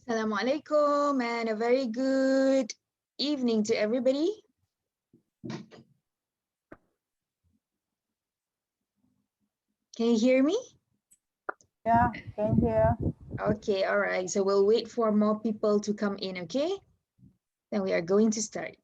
Assalamualaikum and a very good evening to everybody. Can you hear me? Yeah, can hear. Okay, all right. So we'll wait for more people to come in, okay? Then we are going to start.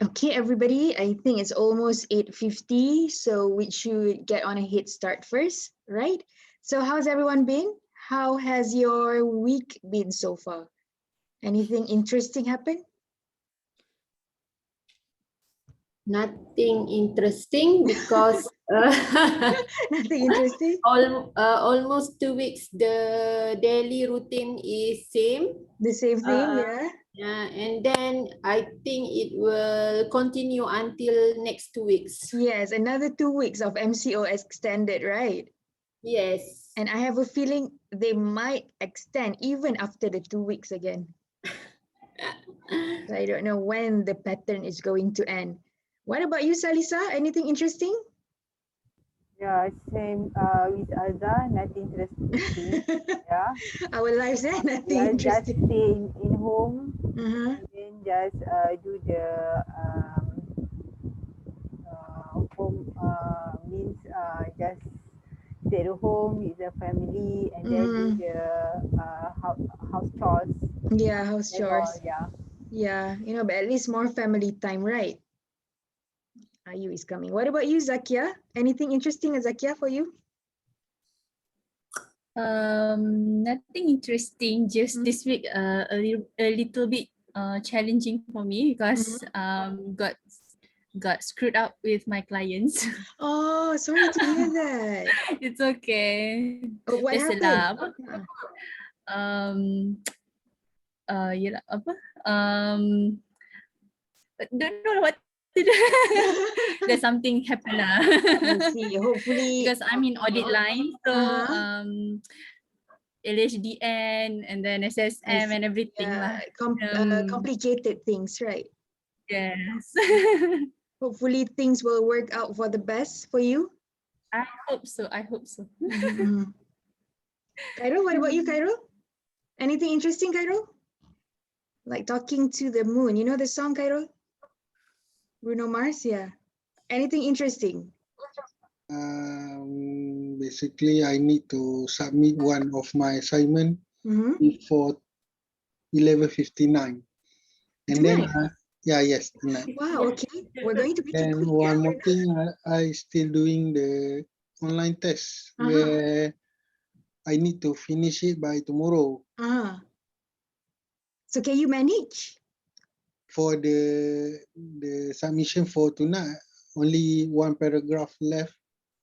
Okay, everybody, I think it's almost 8:50, so we should get on a head start first, right? So how's everyone been? How has your week been so far? Anything interesting happen? Nothing interesting because Nothing interesting? almost 2 weeks the daily routine is same. The same thing, yeah? Yeah, and then I think it will continue until next 2 weeks. Yes, another 2 weeks of MCO extended, right? Yes. And I have a feeling they might extend even after the 2 weeks again. So I don't know when the pattern is going to end. What about you, Salisa? Anything interesting? Yeah, same with Alda, nothing interesting. Yeah. Our lives, eh? Nothing Yeah, just interesting. stay in home Uh-huh. and then just do the home means just stay at home with the family and then do the house chores. Yeah, house That's all, chores. yeah. Yeah, but at least more family time, right? Ayu is coming. What about you, Zakia? Anything interesting, Zakia, for you? Nothing interesting. Just this week, a little bit challenging for me because got screwed up with my clients. Oh, sorry to hear that. It's okay. Oh, what Biasalah, happened? Yelah, apa? Don't know what to do. There's something happen lah. I see. Hopefully. Because I'm in audit line, so LHDN and then SSM and everything lah. Complicated things, right? Yes. Hopefully things will work out for the best for you. I hope so. I hope so. Cairo, what about you, Cairo? Anything interesting, Cairo? Like talking to the moon. You know the song, Cairo? Bruno Mars, yeah. Anything interesting? Basically, I need to submit one of my assignment before 11:59. And then, Tonight? yes, tonight. Wow, okay. We're going to make it And quick. one Yeah, more thing, I still doing the online test where I need to finish it by tomorrow. So can you manage? For the submission for tonight, only one paragraph left.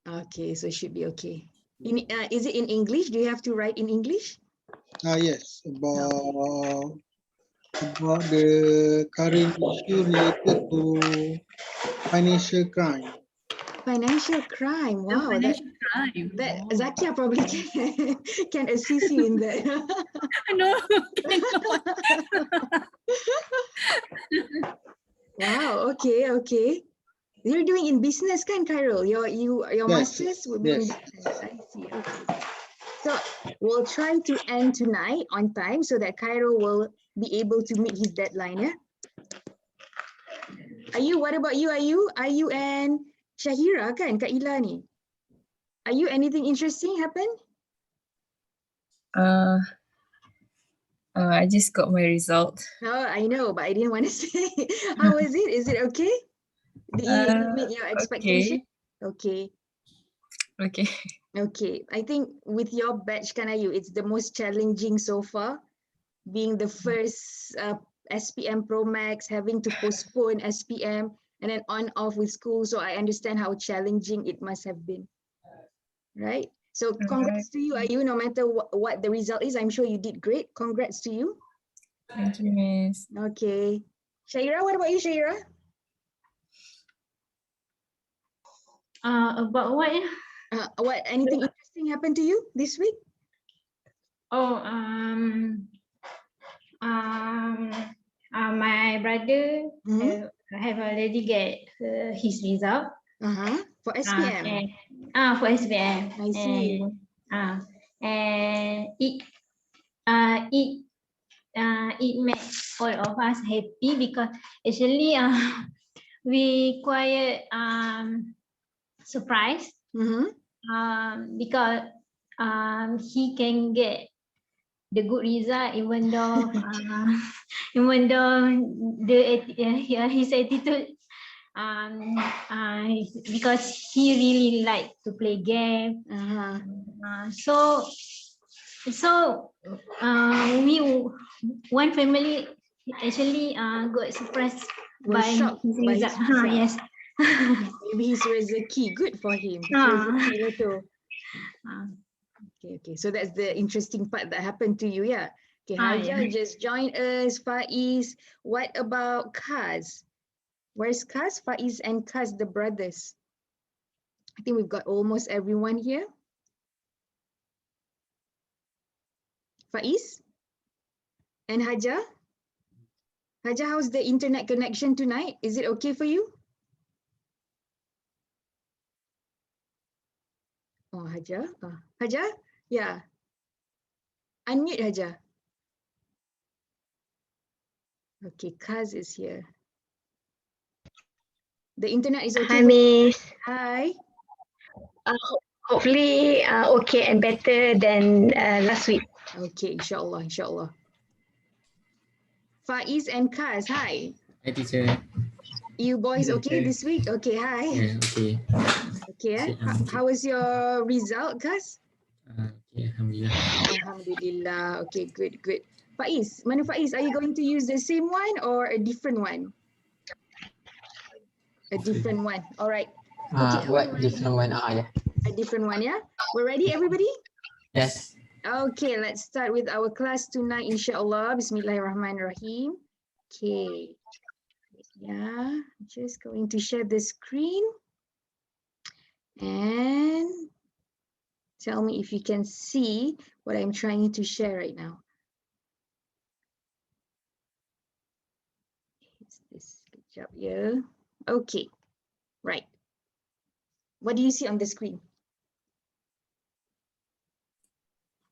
Okay, so it should be okay. Is it in English? Do you have to write in English? Yes, about the current issue related to financial crime. Financial crime. Wow, Financial crime. that Zakia probably can assist you in that. No, cannot. Wow. Okay. You're doing in business, kan, Khairul? Your Yes, masters will be in yes. business. I see. Okay. So we'll try to end tonight on time so that Khairul will be able to meet his deadline. Yeah. What about you? Ayu and Shahira, kan, Kak Ila ni? Anything interesting happen? I just got my result. Oh, I know, but I didn't want to say. How was it? Is it okay? Did you meet your expectation? Okay. I think with your batch, kan Ayu, it's the most challenging so far. Being the first SPM Pro Max, having to postpone SPM and then on off with school. So I understand how challenging it must have been. Right? So congrats to you, Ayu, no matter what the result is. I'm sure you did great. Congrats to you. Thank you, Miss. Okay. Shaira, what about you, Shaira? About what? Anything interesting happened to you this week? My brother have already get his result. For SPM. For SPM. I see. And it made all of us happy because actually we quite surprised because he can get the good result even though his attitude because he really like to play game. So we one family actually got surprised by his result. Yes. Maybe his rezeki good for him. Okay. So that's the interesting part that happened to you, yeah. Okay, Haja just joined us. Faiz, what about Kaz? Where's Kaz? Faiz and Kaz, the brothers. I think we've got almost everyone here. Faiz and Haja? Haja, how's the internet connection tonight? Is it okay for you? Oh, Haja. Haja? Yeah. Unmute Haja. Okay, Kaz is here. The internet is okay. Hi, Miss. Hi. Hopefully, okay and better than last week. Okay, inshallah. Faiz and Kaz, hi. Hi, teacher. You boys okay this week? Okay, hi. Yeah, okay. Okay, how was your result, Kaz? Okay, Alhamdulillah. Alhamdulillah. Okay, good. Faiz, Manu Faiz, are you going to use the same one or a different one? A different one. All right. Okay, What different one? Yeah. A different one, yeah? We're ready, everybody? Yes. Okay, let's start with our class tonight, inshallah. Bismillahirrahmanirrahim. Okay. Yeah, just going to share the screen. And tell me if you can see what I'm trying to share right now. It's this. Good job, yeah. Okay, right. What do you see on the screen?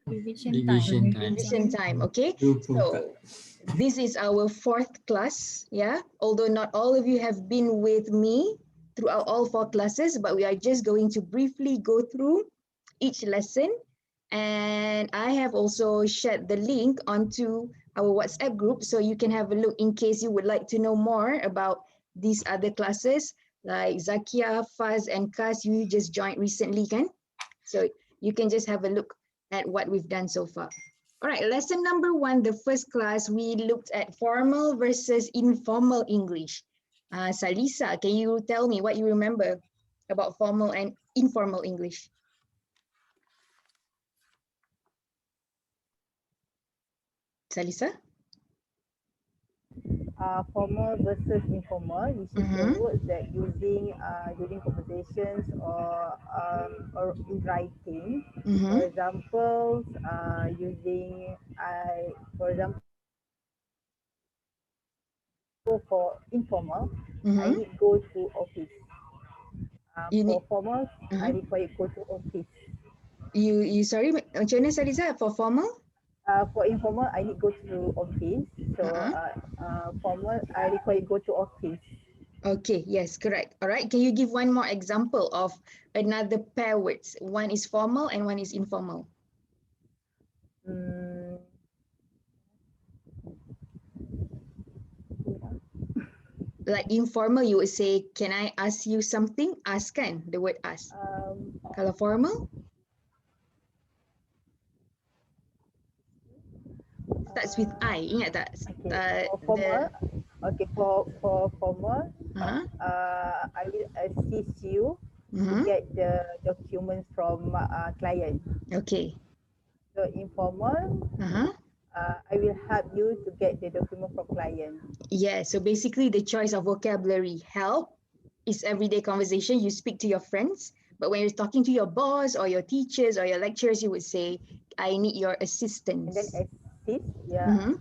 Revision time, okay? So this is our 4th class, yeah? Although not all of you have been with me throughout all 4 classes, but we are just going to briefly go through each lesson. And I have also shared the link onto our WhatsApp group, so you can have a look in case you would like to know more about these other classes like Zakia, Faz, and Kas. You just joined recently, kan? So you can just have a look at what we've done so far. All right, lesson number 1, the first class, we looked at formal versus informal English. Salisa, can you tell me what you remember about formal and informal English? Salisa? Formal versus informal, which is the words that using during conversations or in writing. For example, for example, for informal, I need go to office. For formal, I require go to office. You sorry, macam mana Salisa for formal? For informal, I need go to office. So formal, I require go to office. Okay, yes, correct. All right, can you give one more example of another pair words? One is formal and one is informal. Like informal, you would say, can I ask you something? Ask kan, the word ask. Kalau formal? Starts with I, ingat tak? For formal, for formal, I will assist you to get the documents from client. Okay. So informal, I will help you to get the document from client. Yeah, so basically the choice of vocabulary. Help is everyday conversation. You speak to your friends, but when you're talking to your boss or your teachers or your lecturers, you would say, I need your assistance. And then assist, yeah.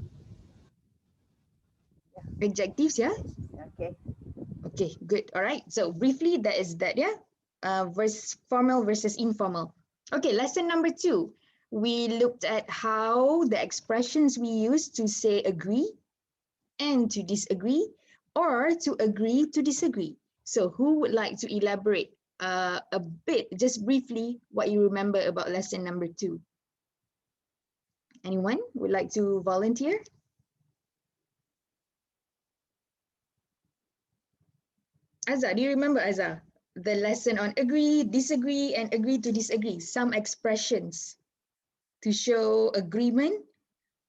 Adjectives, yeah? Okay. Okay, good. All right. So briefly, that is that, yeah? Formal versus informal. Okay, lesson number 2. We looked at how the expressions we use to say agree and to disagree, or to agree to disagree. So who would like to elaborate a bit, just briefly, what you remember about lesson number 2? Anyone would like to volunteer? Azhar, do you remember, Azhar? The lesson on agree, disagree, and agree to disagree. Some expressions to show agreement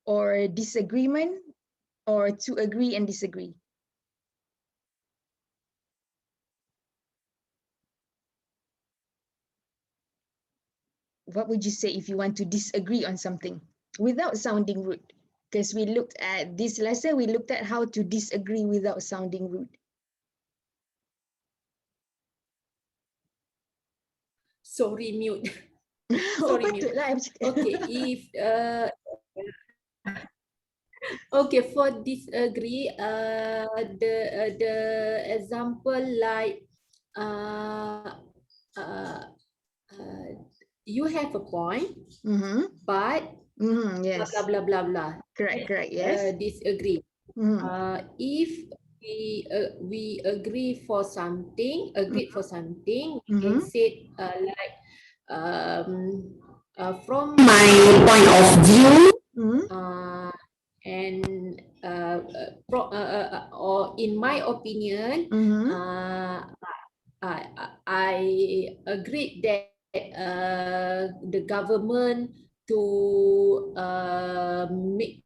or disagreement, or to agree and disagree. What would you say if you want to disagree on something without sounding rude? Because we looked at this lesson, we looked at how to disagree without sounding rude. Sorry, mute. Sorry, mute. Okay, if okay, for disagree, the example like you have a point, but yes, blah blah blah blah. Correct. Yes. Disagree. If we agree for something, agreed for something, we can say like from my point of view, and or in my opinion, I agreed that the government to make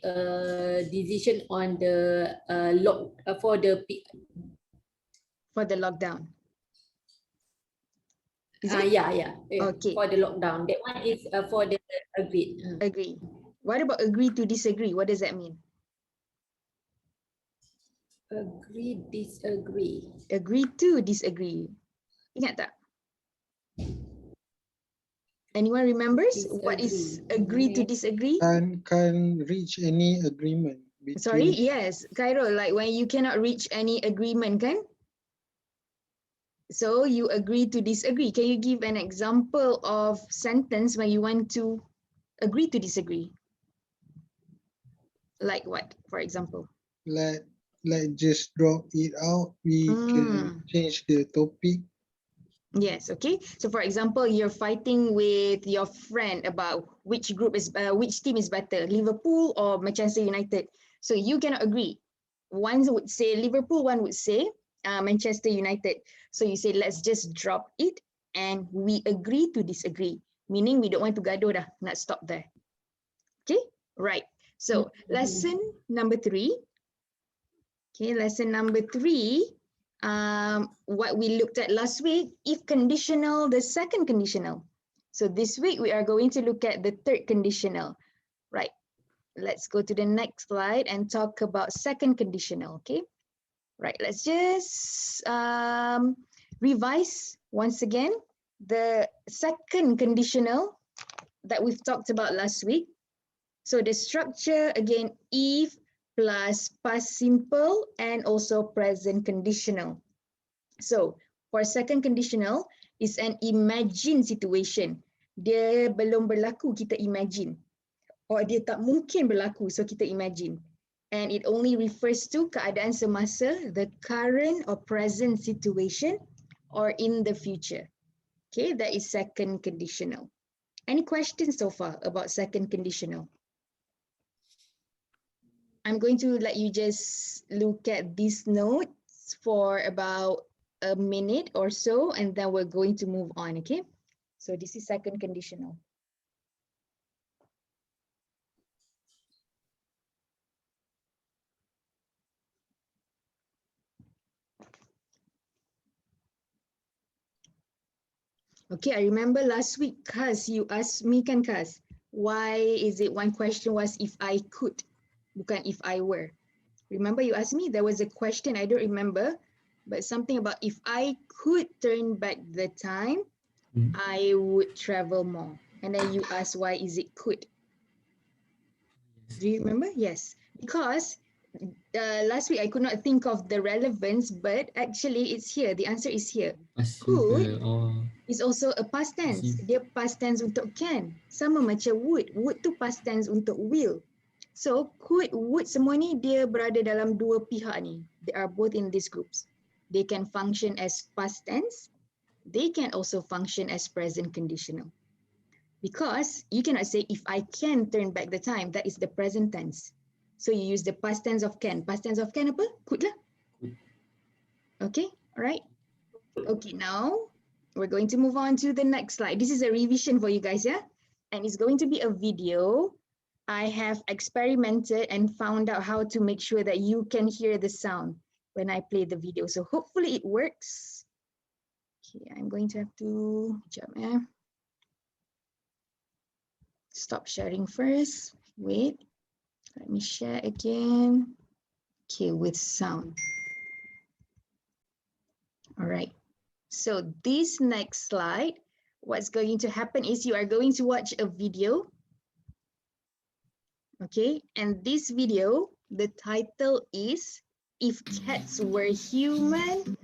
a decision on the for the lockdown. Yeah. Okay. For the lockdown. That one is for the agreed. Agree. What about agree to disagree? What does that mean? Agree, disagree. Agree to disagree. Ingat tak? Anyone remembers what is agree to disagree? Can't reach any agreement between. Sorry, yes, Cairo, like when you cannot reach any agreement, kan? So you agree to disagree. Can you give an example of sentence when you want to agree to disagree? Like what, for example? Like just drop it out. We can change the topic. Yes, okay. So for example, you're fighting with your friend about which team is better, Liverpool or Manchester United. So you cannot agree. One would say Liverpool, one would say Manchester United. So you say, let's just drop it and we agree to disagree. Meaning we don't want to gaduh dah, nak stop there. Okay, right. So lesson number 3. Okay, lesson number 3. What we looked at last week, if conditional, the second conditional. So this week we are going to look at the third conditional. Right. Let's go to the next slide and talk about second conditional. Okay. Right. Let's just revise once again the second conditional that we've talked about last week. So the structure again, if plus past simple and also present conditional. So for second conditional, is an imagined situation. Dia belum berlaku, kita imagine. Or dia tak mungkin berlaku, so kita imagine. And it only refers to keadaan semasa, the current or present situation, or in the future. Okay, that is second conditional. Any questions so far about second conditional? I'm going to let you just look at these notes for about a minute or so, and then we're going to move on, okay? So this is second conditional. Okay, I remember last week, Kaz, you asked me, kan Kaz, why is it one question was if I could, bukan if I were. Remember you asked me, there was a question, I don't remember, but something about if I could turn back the time, I would travel more. And then you asked why is it could. Do you remember? Yes, because last week I could not think of the relevance, but actually it's here. The answer is here. Could is also a past tense. Dia past tense untuk can. Sama macam would. Would tu past tense untuk will. So could, would semua ni dia berada dalam dua pihak ni. They are both in these groups. They can function as past tense. They can also function as present conditional. Because you cannot say if I can turn back the time, that is the present tense. So you use the past tense of can. Past tense of can apa? Could lah. Okay, all right. Okay, now we're going to move on to the next slide. This is a revision for you guys, yeah? And it's going to be a video. I have experimented and found out how to make sure that you can hear the sound when I play the video. So hopefully it works. Okay, I'm going to have to stop sharing first. Wait, let me share again. Okay, with sound. All right. So this next slide, what's going to happen is you are going to watch a video. Okay, and this video, the title is If Cats Were Human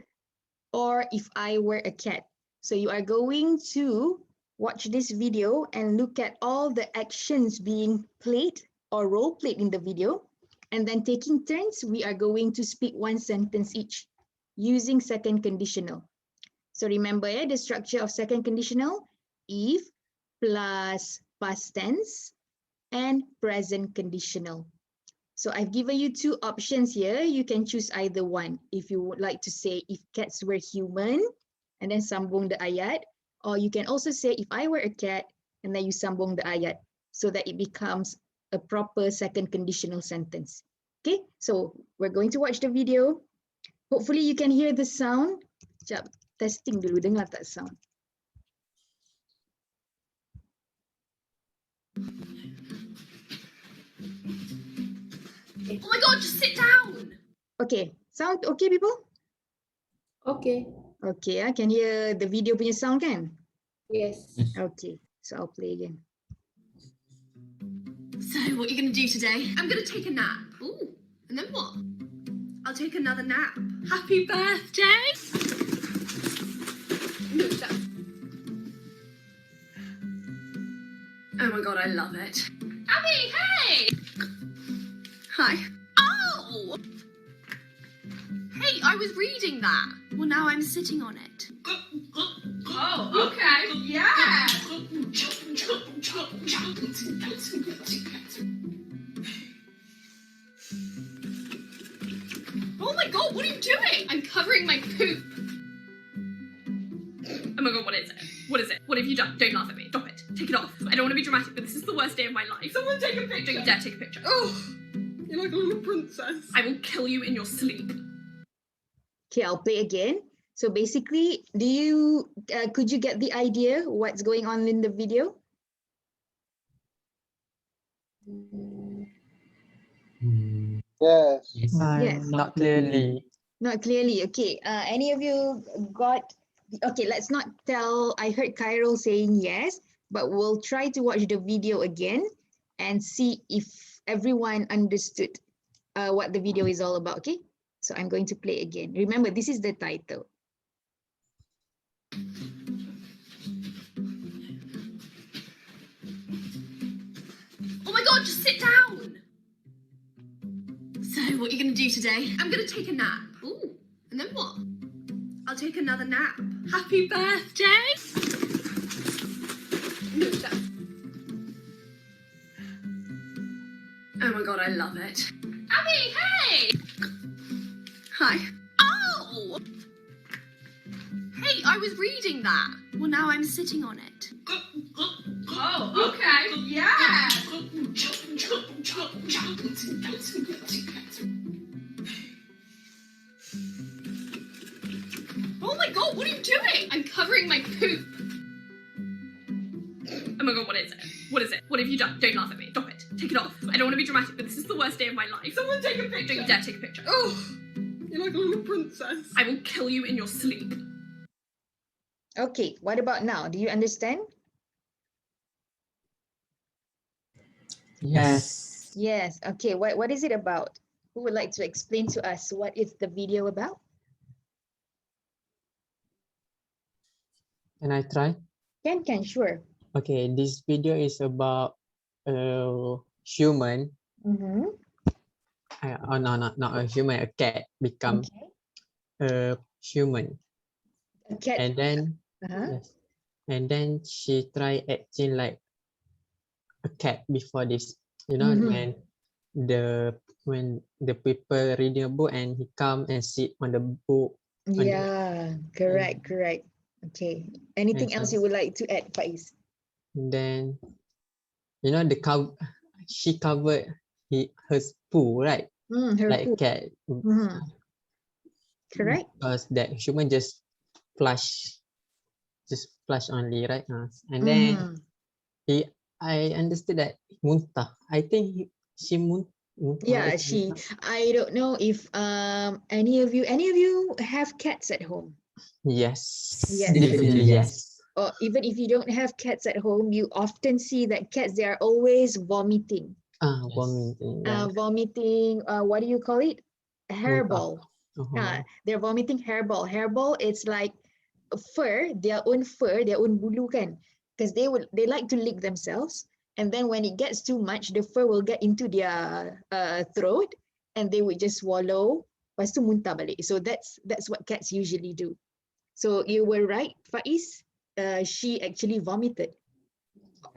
or If I Were a Cat. So you are going to watch this video and look at all the actions being played or role played in the video. And then taking turns, we are going to speak one sentence each using second conditional. So remember, the structure of second conditional, if plus past tense and present conditional. So I've given you two options here. You can choose either one. If you would like to say if cats were human and then sambung the ayat, or you can also say if I were a cat and then you sambung the ayat so that it becomes a proper second conditional sentence. Okay, so we're going to watch the video. Hopefully you can hear the sound. Sekejap, testing dulu, dengar tak sound? Oh my God, just sit down. Okay, sound okay, people? Okay. Okay, I can hear the video punya sound kan? Yes. Okay, so I'll play again. So, what are you going to do today? I'm going to take a nap. Ooh, and then what? I'll take another nap. Happy birthday! Oh my God, I love it. Abby, hey! Hi. Oh! Hey, I was reading that. Well, now I'm sitting on it. Oh, okay. Yeah. Oh my god, what are you doing? I'm covering my poop. Oh my god, what is it? What is it? What have you done? Don't laugh at me. Stop it. Take it off. I don't want to be dramatic, but this is the worst day of my life. Someone take a picture. Don't you dare take a picture. Oh, you're like a little princess. I will kill you in your sleep. Okay, I'll play again. So basically, could you get the idea what's going on in the video? Yes. Yes. Not clearly. Not clearly. Okay. Any of you got? Okay, let's not tell. I heard Kyril saying yes, but we'll try to watch the video again and see if everyone understood what the video is all about. Okay. So I'm going to play again. Remember, this is the title. Oh my god, just sit down. So, what are you going to do today? I'm going to take a nap. Ooh, and then what? I'll take another nap. Happy birthday! No, oh my god, I love it. Abby, hey! Hi. Oh! Hey, I was reading that. Well, now I'm sitting on it. Oh, okay. Yeah. Oh my god, what are you doing? I'm covering my poop. Oh my god, what is it? What is it? What have you done? Don't laugh at me. Stop it. Take it off. I don't want to be dramatic, but this is the worst day of my life. Someone take a picture. Don't you dare take a picture. Oh, you're like a little princess. I will kill you in your sleep. Okay, what about now? Do you understand? Yes. Yes. Okay, what is it about? Who would like to explain to us what is the video about? Can I try? Can, sure. Okay, this video is about human. Mm-hmm. Oh no, not a human. A cat become a human, A cat. and then yes, and then she try acting like a cat before this. You know, when the people reading a book and he come and sit on the book. Yeah, correct. Okay. Anything else you would like to add, Faiz? Then, you know, she covered her poo, right? Her like poo. a cat. Correct. Because that human just flush only, right? And then I understood that muntah. I think she muntah. Yeah, I don't know if any of you have cats at home. Yes. Yes. Definitely yes. Or even if you don't have cats at home, you often see that cats, they are always vomiting. Vomiting. Yeah. Vomiting, what do you call it? Hairball. They're vomiting hairball. Hairball, it's like fur, their own bulu kan. Because they like to lick themselves. And then when it gets too much, the fur will get into their throat and they would just swallow. Lepas tu muntah balik. So that's what cats usually do. So you were right, Faiz. She actually vomited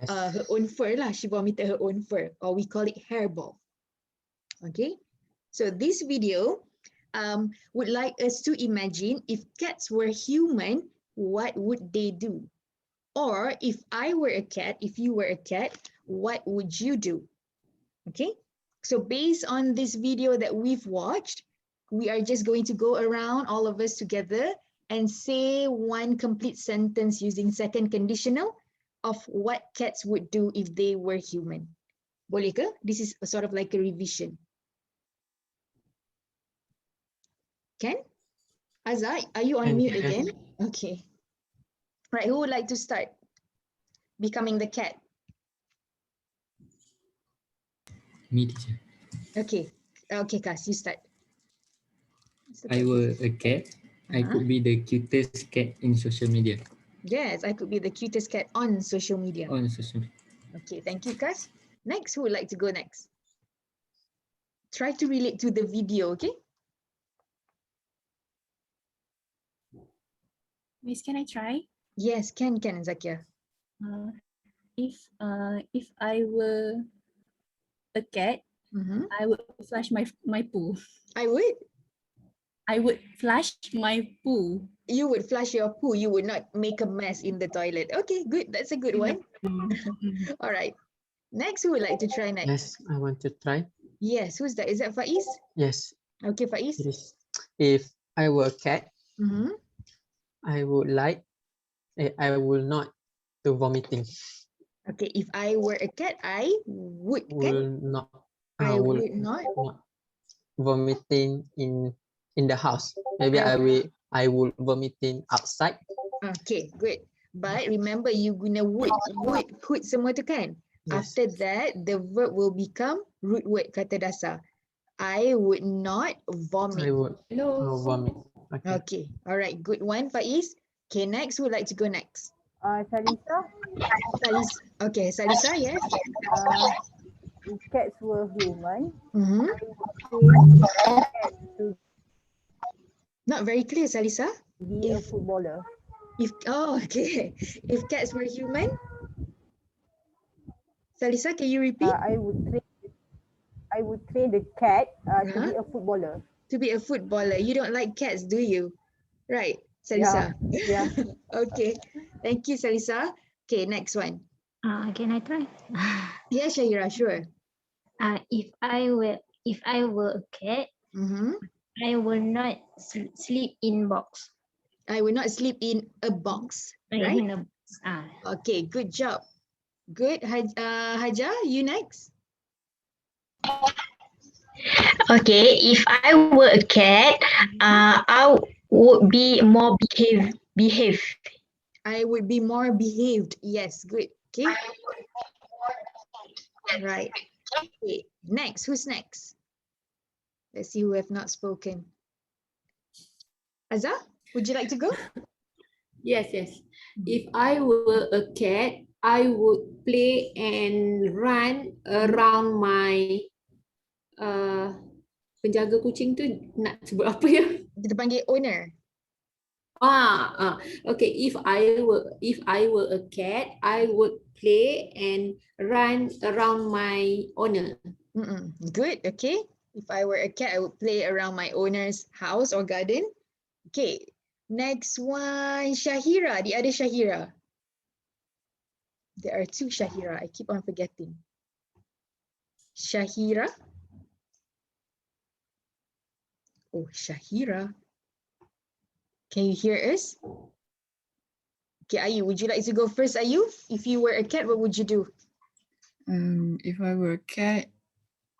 her own fur lah. She vomited her own fur, or we call it hairball. Okay. So this video would like us to imagine if cats were human, what would they do? Or if I were a cat, if you were a cat, what would you do? Okay. So based on this video that we've watched, we are just going to go around, all of us together, and say one complete sentence using second conditional of what cats would do if they were human. Boleh ke? This is sort of like a revision. Can? Azhar, are you on mute again? Okay. Right, who would like to start becoming the cat? Me, teacher. Okay. Okay, Kas, you start. I were a cat, I could be the cutest cat in social media. Yes, I could be the cutest cat on social media. On social media. Okay, thank you, Kas. Next, who would like to go next? Try to relate to the video, okay? Miss, can I try? Yes, can Zakia. If I were a cat, I would flush my poo. I would. I would flush my poo. You would flush your poo. You would not make a mess in the toilet. Okay, good. That's a good one. All right. Next, who would like to try next? Yes, I want to try. Yes, who's that? Is that Faiz? Yes. Okay, Faiz. It is. If I were a cat, Mm-hmm. I would like. I will not do vomiting. Okay, if I were a cat, I would. Will not. I will would not. Vomiting in the house. Maybe I will vomiting outside. Okay, good. But remember, you guna would put semua tu kan? Yes. After that, the verb will become root word kata dasar. I would not vomit. I would vomit. Okay. Okay. All right. Good one, Faiz. Okay, next, who would like to go next? Salisa. Okay, Salisa, yes. If cats were human, Mm-hmm. I would say cat to Not very clear, Salisa. be a footballer. Okay. If cats were human, Salisa, can you repeat? I would train the cat to be a footballer. To be a footballer. You don't like cats, do you? Right, Salisa. Yeah. Okay. Thank you, Salisa. Okay, next one. Can I try? Yeah, Shahira, sure. If I were a cat, I will not sleep in box. I will not sleep in a box, right? In a box. Okay, good job. Good. Haja, you next. Okay, if I were a cat, I would be more behave. I would be more behaved. Yes, good. Okay. Right. Okay. Next, who's next? Let's see who have not spoken. Azza, would you like to go? Yes. If I were a cat, I would play and run around my penjaga kucing tu nak sebut apa ya? Kita panggil owner. Okay. If I were a cat, I would play and run around my owner. Good. Okay. If I were a cat, I would play around my owner's house or garden. Okay. Next one, Shahira. The other Shahira. There are two Shahira. I keep on forgetting. Shahira. Oh, Shahira. Can you hear us? Okay, Ayu, would you like to go first, Ayu? If you were a cat, what would you do? If I were a cat,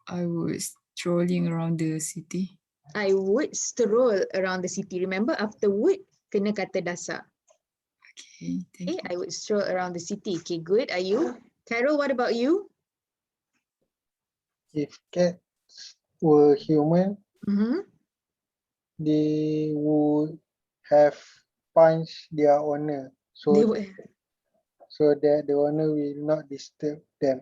I would strolling around the city. I would stroll around the city. Remember, after would, kena kata dasar. Okay, thank you. I would stroll around the city. Okay, good. Ayu. Carol, what about you? If cats were human, they would have punched their owner so that the owner will not disturb them.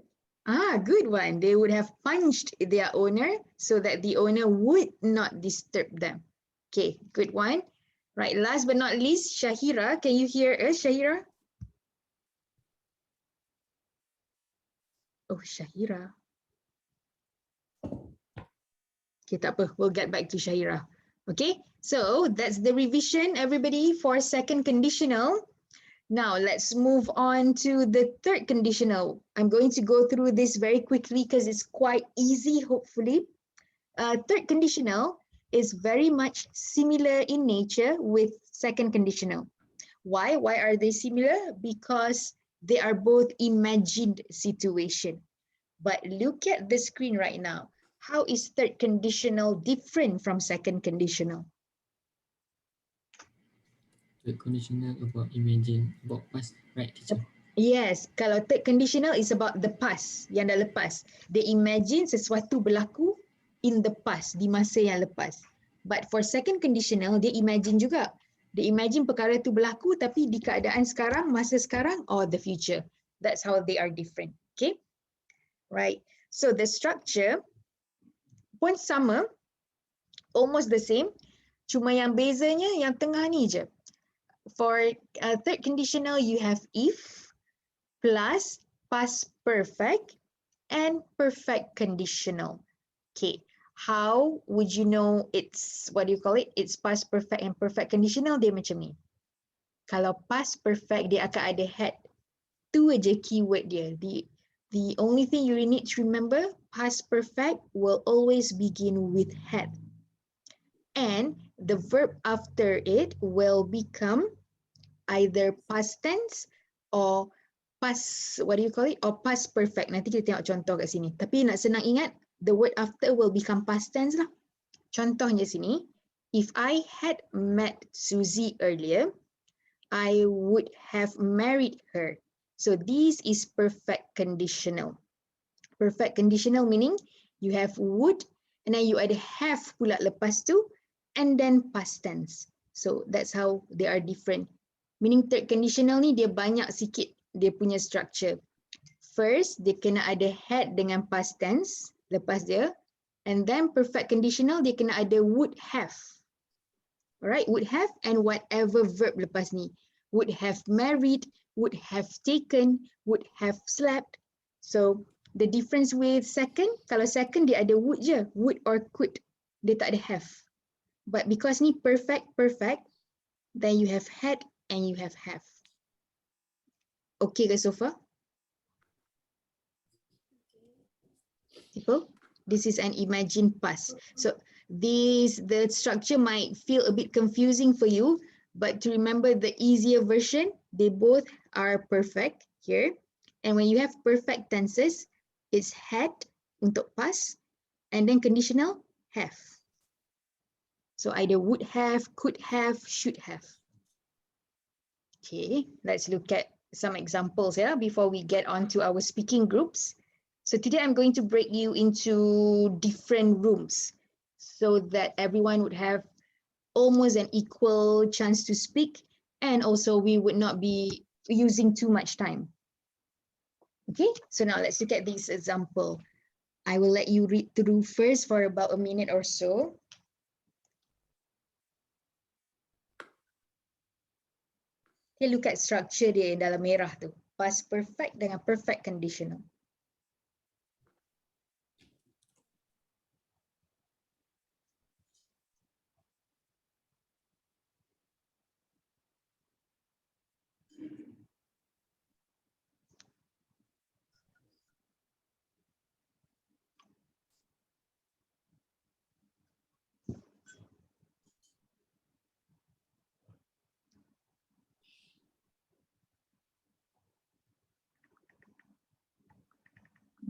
Good one. They would have punched their owner so that the owner would not disturb them. Okay, good one. Right, last but not least, Shahira. Can you hear us, Shahira? Oh, Shahira. Okay, tak apa. We'll get back to Shahira. Okay, so that's the revision, everybody, for second conditional. Now let's move on to the third conditional. I'm going to go through this very quickly because it's quite easy, hopefully. Third conditional is very much similar in nature with second conditional. Why? Why are they similar? Because they are both imagined situation. But look at the screen right now. How is third conditional different from second conditional? Third conditional about imagine, about past, right, teacher? Yes, kalau third conditional is about the past, yang dah lepas. They imagine sesuatu berlaku in the past, di masa yang lepas. But for second conditional, they imagine juga. They imagine perkara tu berlaku tapi di keadaan sekarang, masa sekarang or the future. That's how they are different. Okay? Right. So the structure pun sama, almost the same. Cuma yang bezanya yang tengah ni je. for third conditional, you have if plus past perfect and perfect conditional. Okay, how would you know it's, what do you call it? It's past perfect and perfect conditional, dia macam ni. Kalau past perfect, dia akan ada had. Tu aja keyword dia. The only thing you need to remember, past perfect will always begin with had. And the verb after it will become either past tense or past, what do you call it? Or past perfect. Nanti kita tengok contoh kat sini. Tapi nak senang ingat, the word after will become past tense lah. Contohnya sini, if I had met Susie earlier, I would have married her. So this is perfect conditional. Perfect conditional meaning you have would and then you ada have pula lepas tu and then past tense. So that's how they are different. Meaning third conditional ni dia banyak sikit dia punya structure. First, dia kena ada had dengan past tense lepas dia. And then perfect conditional dia kena ada would have. Alright, would have and whatever verb lepas ni. Would have married, would have taken, would have slept. So the difference with second, kalau second dia ada would je, would or could. Dia tak ada have. But because ni perfect, then you have had and you have. Okay guys so far? People, this is an imagined past. So the structure might feel a bit confusing for you, but to remember the easier version, they both are perfect here. And when you have perfect tenses, it's had untuk past, and then conditional have. So either would have, could have, should have. Okay, let's look at some examples before we get on to our speaking groups. So today I'm going to break you into different rooms so that everyone would have almost an equal chance to speak, and also we would not be using too much time. Okay, so now let's look at this example. I will let you read through first for about a minute or so. Okay, look at structure dia dalam merah tu. Past perfect dengan perfect conditional.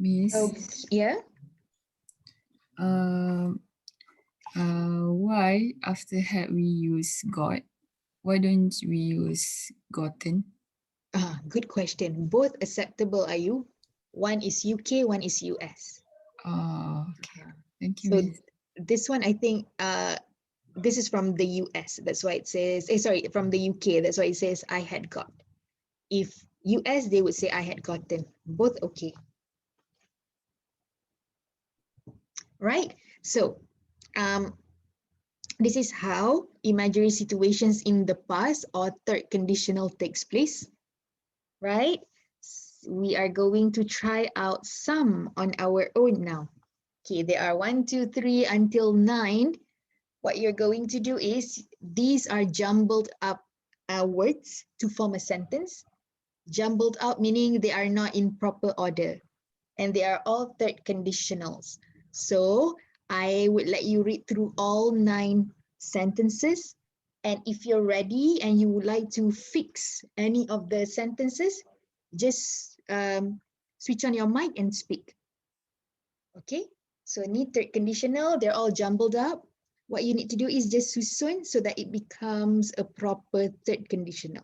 Miss, yeah. Why after had we use got? Why don't we use gotten? Good question. Both acceptable, are you? One is UK, one is US. Okay. Thank you. So Miss. this one, I think, this is from the US. That's why it says, sorry, from the UK. That's why it says I had got. If US, they would say I had gotten. Both okay. Right? So, this is how imaginary situations in the past or third conditional takes place. Right? We are going to try out some on our own now. Okay, there are 1, 2, 3 until 9. What you're going to do is, these are jumbled up words to form a sentence. Jumbled up meaning they are not in proper order. And they are all third conditionals. So I would let you read through all 9 sentences. And if you're ready and you would like to fix any of the sentences, just switch on your mic and speak. Okay, so need third conditional, they're all jumbled up. What you need to do is just susun so that it becomes a proper third conditional.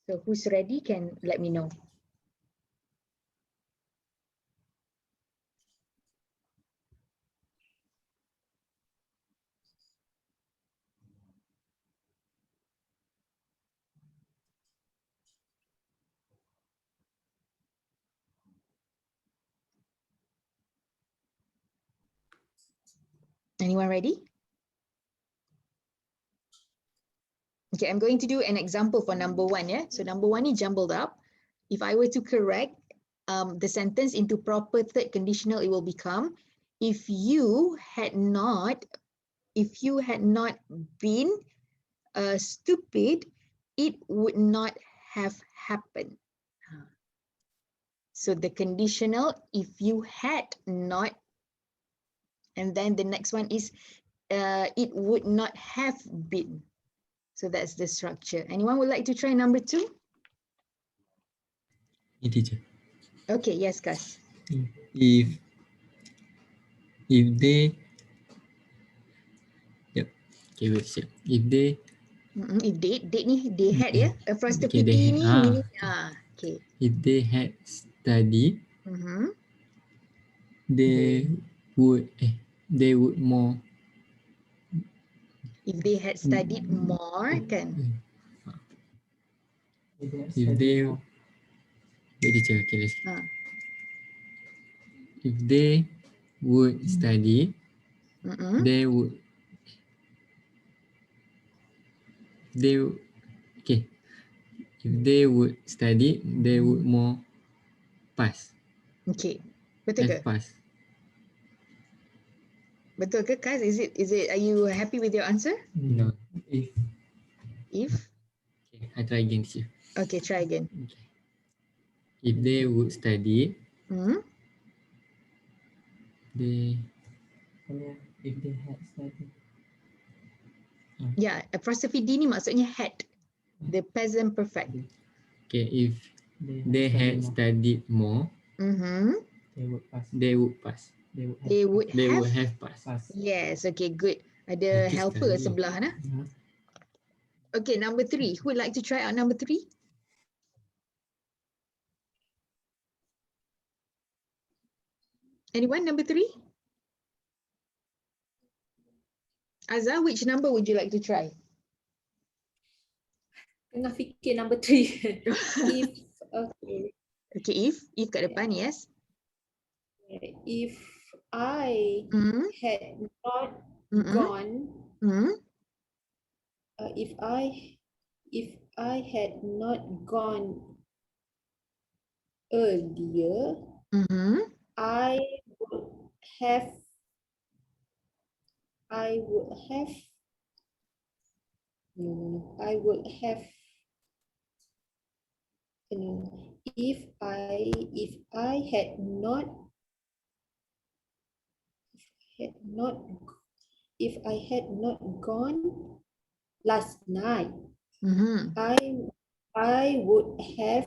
So who's ready can let me know. Anyone ready? Okay, I'm going to do an example for number 1. Yeah, so number 1 is jumbled up. If I were to correct the sentence into proper third conditional, it will become, if you had not been stupid, it would not have happened. So the conditional, if you had not, and then the next one is it would not have been. So that's the structure. Anyone would like to try number 2? Teacher. Okay, yes, Kas. If they, yep. Okay, wait. If they, If they ni they had ya. okay, Apostrophe D ni meaning okay. If they had studied, they would more. If they had studied more, kan? If they, wait, teacher, okay, let's. If they would study, they would. Okay. If they would study, they would more pass. Okay. Betul ke? Pass. Betul ke, Kas? Is it? Are you happy with your answer? No. If? Okay, I try again, teacher. Okay, try again. Okay. If they would study, if they had studied. Yeah, apostrophe D ni maksudnya had. The present perfect. Okay, if they had studied more, they would pass. They would have passed. Yes, okay, good. Ada helper sebelah nah. Okay, number 3. Who would like to try out number 3? Anyone, number 3? Azza, which number would you like to try? Tengah fikir number 3. If, okay. Okay, if kat depan, yes. If I had not gone, if I had not gone earlier, I would have if I had not gone last night, I would have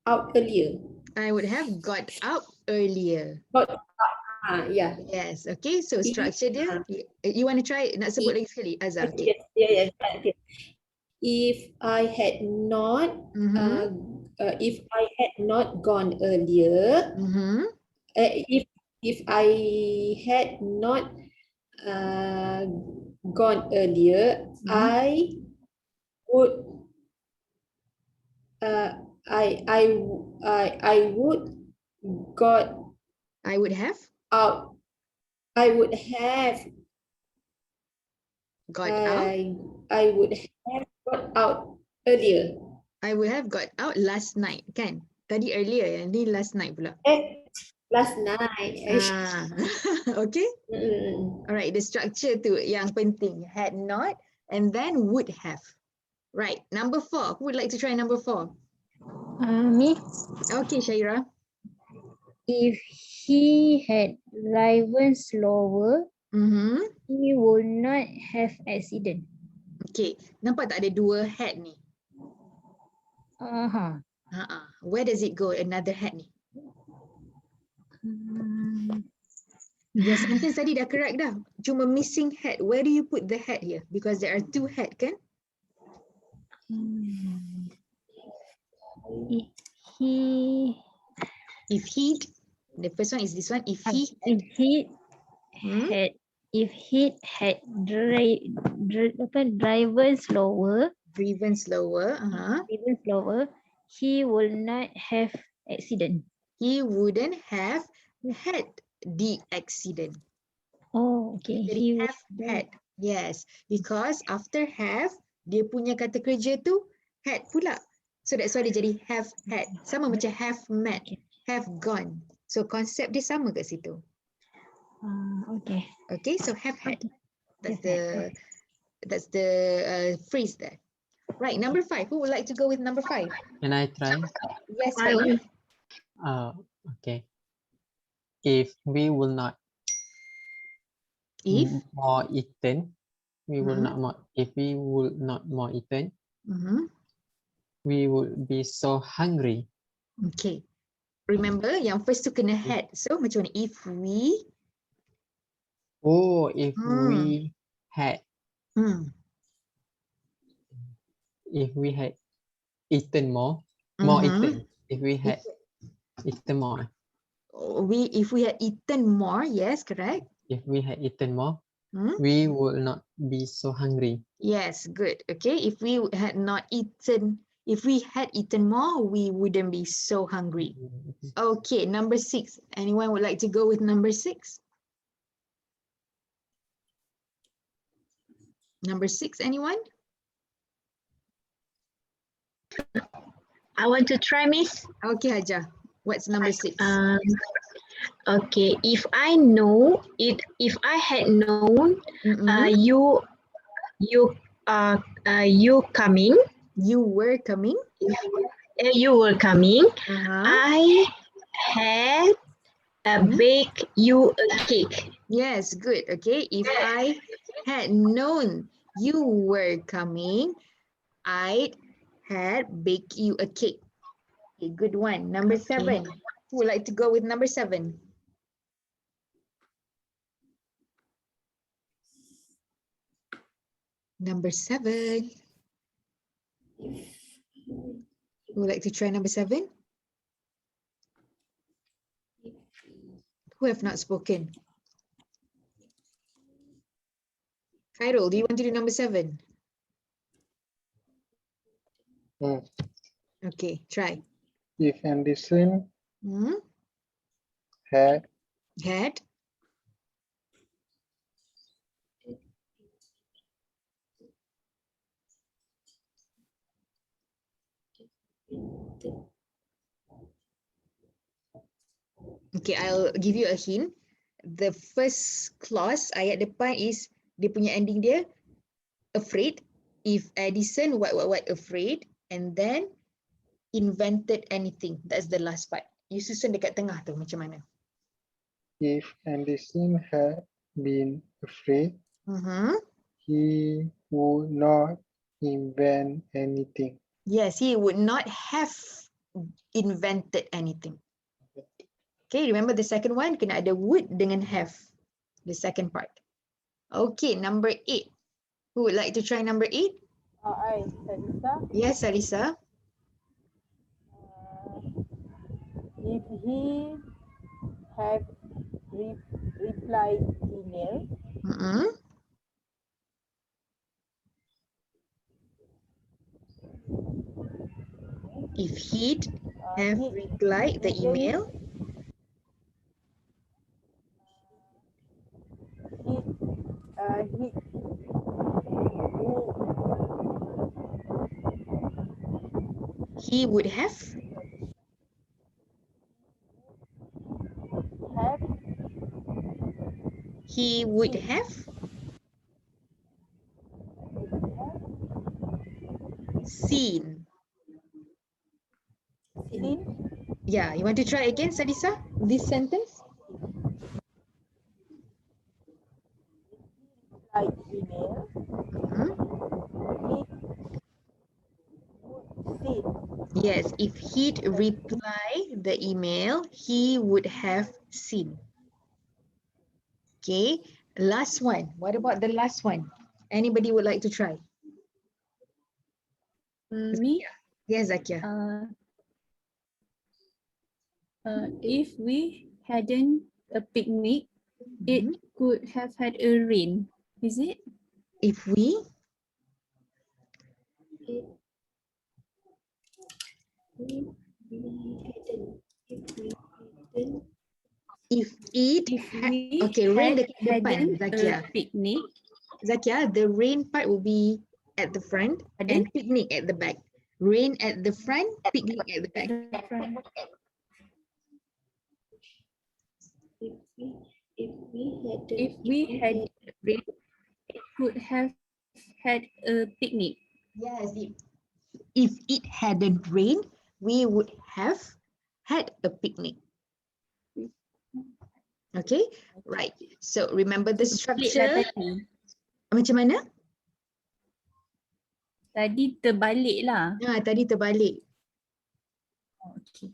out earlier. I would have got out earlier. Yeah. Yes, okay. So structure dia, you want to try, nak sebut lagi sekali, Azza? Okay. Yes. Okay. If I had not gone earlier, if I had not gone earlier, I would have out. I would have got out. I would have got out earlier. I would have got out last night, kan? Tadi earlier, yang ni last night pula. Last night. Okay. Alright, the structure tu yang penting. Had not and then would have. Right, number 4. Who would like to try number 4? Me. Okay, Shaira. If he had driven slower, he would not have accident. Okay, nampak tak ada dua had ni? Where does it go, another had ni? Your sentence tadi dah correct dah. Cuma missing had. Where do you put the had here? Because there are 2 had, kan? If he, the first one is this one. If he had driven slower, he would not have accident. He wouldn't have had the accident. Oh, okay. Jadi He have would had. Yes, because after have, dia punya kata kerja tu had pula. So that's why dia jadi have had. Sama macam have met, have gone. So konsep dia sama kat situ. Okay. Okay, so have had. That's Have that's the phrase there. Right, number 5. Who would like to go with number 5? Can I try? Yes, I will. Okay. If we will not If more eaten, we will Mhm. not more. If we will not more eaten, Mhm. we would be so hungry. Okay. Remember, yang first tu kena had. So macam mana? If we Oh, if we had eaten more eaten. If we had eaten more. if we had eaten more, yes, correct. If we had eaten more, we would not be so hungry. Yes, good. Okay, if we had eaten more, we wouldn't be so hungry. Okay, number 6. Anyone would like to go with number 6? Number 6, anyone? I want to try, Miss. Okay, Haja. What's number 6? Okay, if I know it, if I had known you coming. You were coming. You were coming. I had baked you a cake. Yes, good. Okay, if I had known you were coming, I had baked you a cake. Okay, good one. Number 7. Who would like to go with number 7? Number 7. Who would like to try number 7? Who have not spoken? Khairul, do you want to do number 7? Okay, try. If Anderson had Okay, I'll give you a hint. The first clause ayat depan is dia punya ending dia afraid. If Edison what afraid, and then invented anything. That's the last part. You susun dekat tengah tu macam mana? If Anderson had been afraid, he would not invent anything. Yes, he would not have invented anything. Okay, remember the second one, kena ada would dengan have. The second part. Okay, number 8. Who would like to try number 8? Salisa. Yes, Alisa. If he had replied email, if he'd have replied the email, he would have seen. Yeah, you want to try again, Sadisa? This sentence? email, Yes, if he'd reply the email, he would have seen. Okay, last one. What about the last one? Anybody would like to try? Me? Yes, Zakia. If we hadn't a picnic, it could have had a rain. Is it? If we? If it okay, rain dekat depan, Zakia. Picnic. Zakia, the rain part will be at the front and picnic at the back. Rain at the front, picnic at the back. If we had rain, it could have had a picnic. Yes, if it hadn't rained, we would have had a picnic. Okay, right. So remember the structure. Macam mana? Tadi terbalik lah. Tadi terbalik. Okay.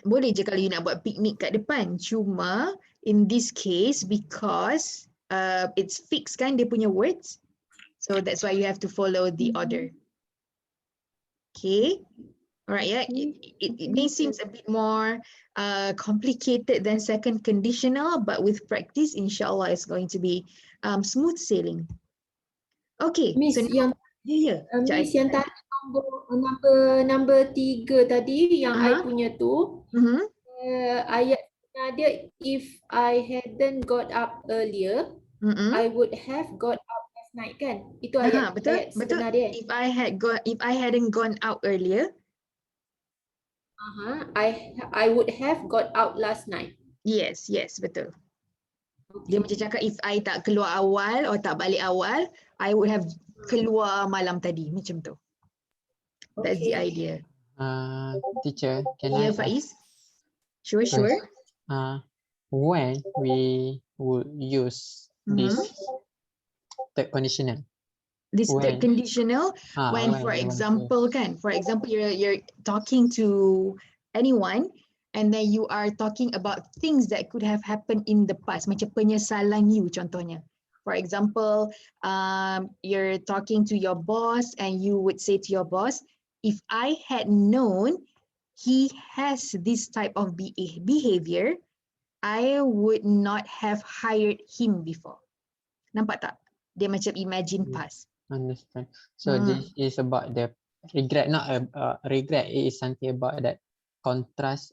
Boleh je kalau you nak buat piknik kat depan. Cuma in this case, because it's fixed kan dia punya words. So that's why you have to follow the order. Okay. Alright, yeah. It may seem a bit more complicated than second conditional, but with practice, inshallah, it's going to be smooth sailing. Okay. Miss, so now, Miss yang tadi number 3 tadi yang I punya tu, ayat dia, if I hadn't got up earlier, I would have got up last night kan? Itu ayat, ayat sebenar dia. If I hadn't gone out earlier, I would have got out last night. Yes, betul. Dia macam cakap if I tak keluar awal or tak balik awal, I would have keluar malam tadi, macam tu. That's the idea. Teacher, can I? Faiz? Sure. When we would use this third conditional? This third conditional, when for example, you're talking to anyone and then you are talking about things that could have happened in the past, macam penyesalan you contohnya. For example, you're talking to your boss and you would say to your boss, if I had known he has this type of behavior, I would not have hired him before. Nampak tak? Dia macam imagine past. Understand. So this is about the regret, not regret. It is something about that contrast.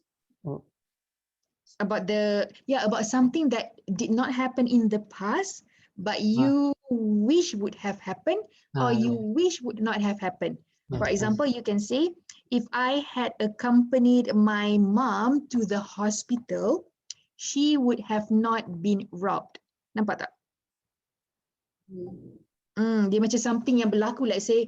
About about something that did not happen in the past, but you wish would have happened, or you wish would not have happened. For example, you can say, if I had accompanied my mom to the hospital, she would have not been robbed. Nampak tak? Dia macam something yang berlaku, let's say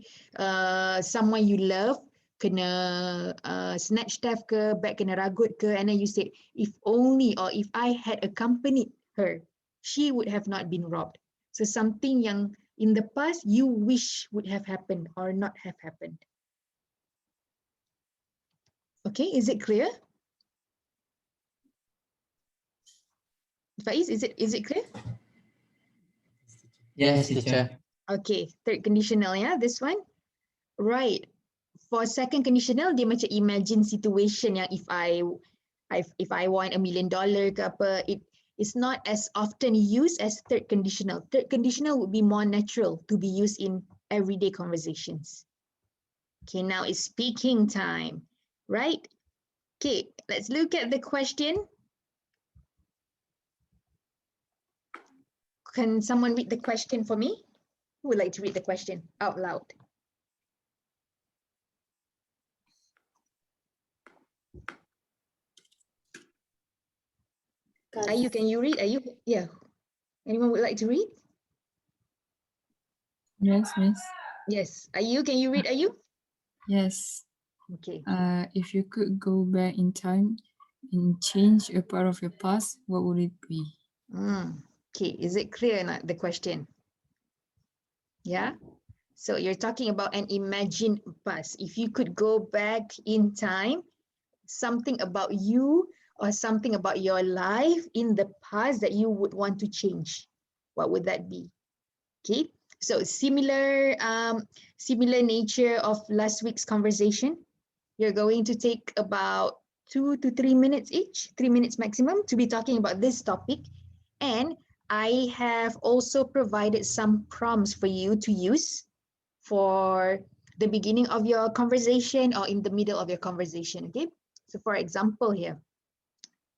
someone you love kena snatch theft ke, bag kena ragut ke, and then you say, if only or if I had accompanied her, she would have not been robbed. So something yang in the past you wish would have happened or not have happened. Okay, is it clear? Faiz, is it clear? Yes, teacher. Okay, third conditional, this one. Right. For second conditional, dia macam imagine situation yang if I want $1 million ke apa, it is not as often used as third conditional. Third conditional would be more natural to be used in everyday conversations. Okay, now it's speaking time, right? Okay, let's look at the question. Can someone read the question for me? Who would like to read the question out loud? Ayu, can you read? Ayu, yeah. Anyone would like to read? Yes, miss. Yes. Ayu, can you read, Ayu? Yes. Okay. If you could go back in time and change a part of your past, what would it be? Okay, is it clear or not, the question? Yeah. So you're talking about an imagined past. If you could go back in time, something about you or something about your life in the past that you would want to change, what would that be? Okay, so similar nature of last week's conversation. You're going to take about 2 to 3 minutes each, 3 minutes maximum, to be talking about this topic. And I have also provided some prompts for you to use for the beginning of your conversation or in the middle of your conversation, okay? So for example here,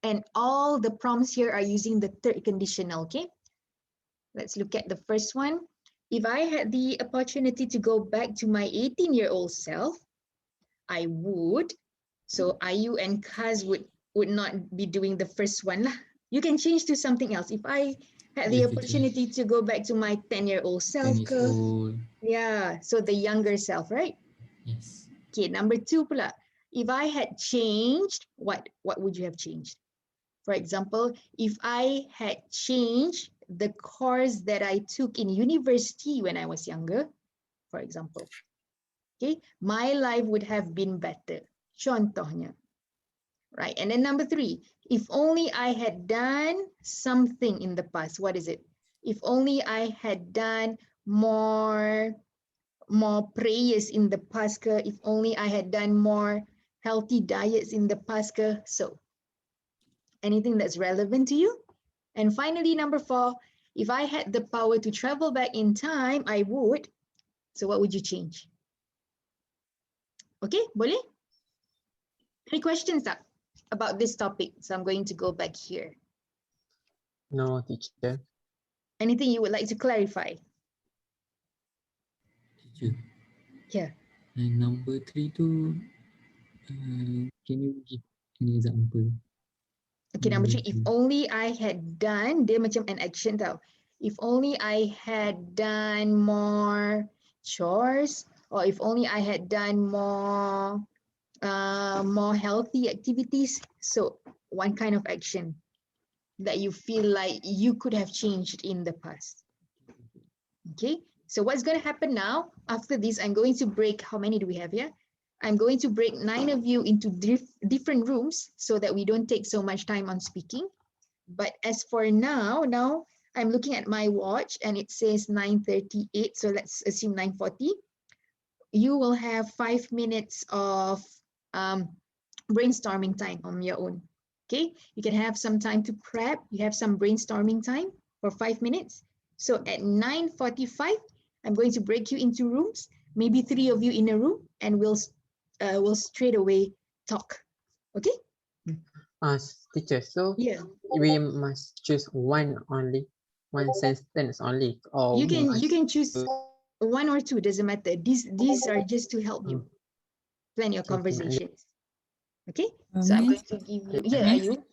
And all the prompts here are using the third conditional, okay? Let's look at the first one. If I had the opportunity to go back to my 18-year-old self, I would. So Ayu and Kaz would not be doing the first one lah. You can change to something else. If I had the Yes, teacher. opportunity to go back to my 10-year-old self, 10 years old. yeah, so the younger self, right? Yes. Okay, number 2 pula. If I had changed, what would you have changed? For example, if I had changed the course that I took in university when I was younger, for example, okay, my life would have been better. Contohnya. Right, and then number 3, if only I had done something in the past, what is it? If only I had done more prayers in the past, if only I had done more healthy diets in the past. So anything that's relevant to you. And finally, number 4, if I had the power to travel back in time, I would. So what would you change? Okay, boleh? Any questions about this topic? So I'm going to go back here. No, teacher. Anything you would like to clarify? Teacher. Yeah. And number 3 tu, can you give an example? Okay, number 3, if only I had done, dia macam an action tau. If only I had done more chores, or if only I had done more healthy activities. So one kind of action that you feel like you could have changed in the past. Okay, so what's going to happen now? After this, I'm going to break, how many do we have here? I'm going to break 9 of you into different rooms so that we don't take so much time on speaking. But as for now I'm looking at my watch and it says 9:38. So let's assume 9:40. You will have 5 minutes of brainstorming time on your own. Okay, you can have some time to prep. You have some brainstorming time for 5 minutes. So at 9:45, I'm going to break you into rooms, maybe 3 of you in a room, and we'll straight away talk. Okay? Teacher, so yeah, we must choose one sentence only, or you can choose 1 or 2, doesn't matter. These are just to help you plan your conversations. Okay, so I'm going to give you, are you?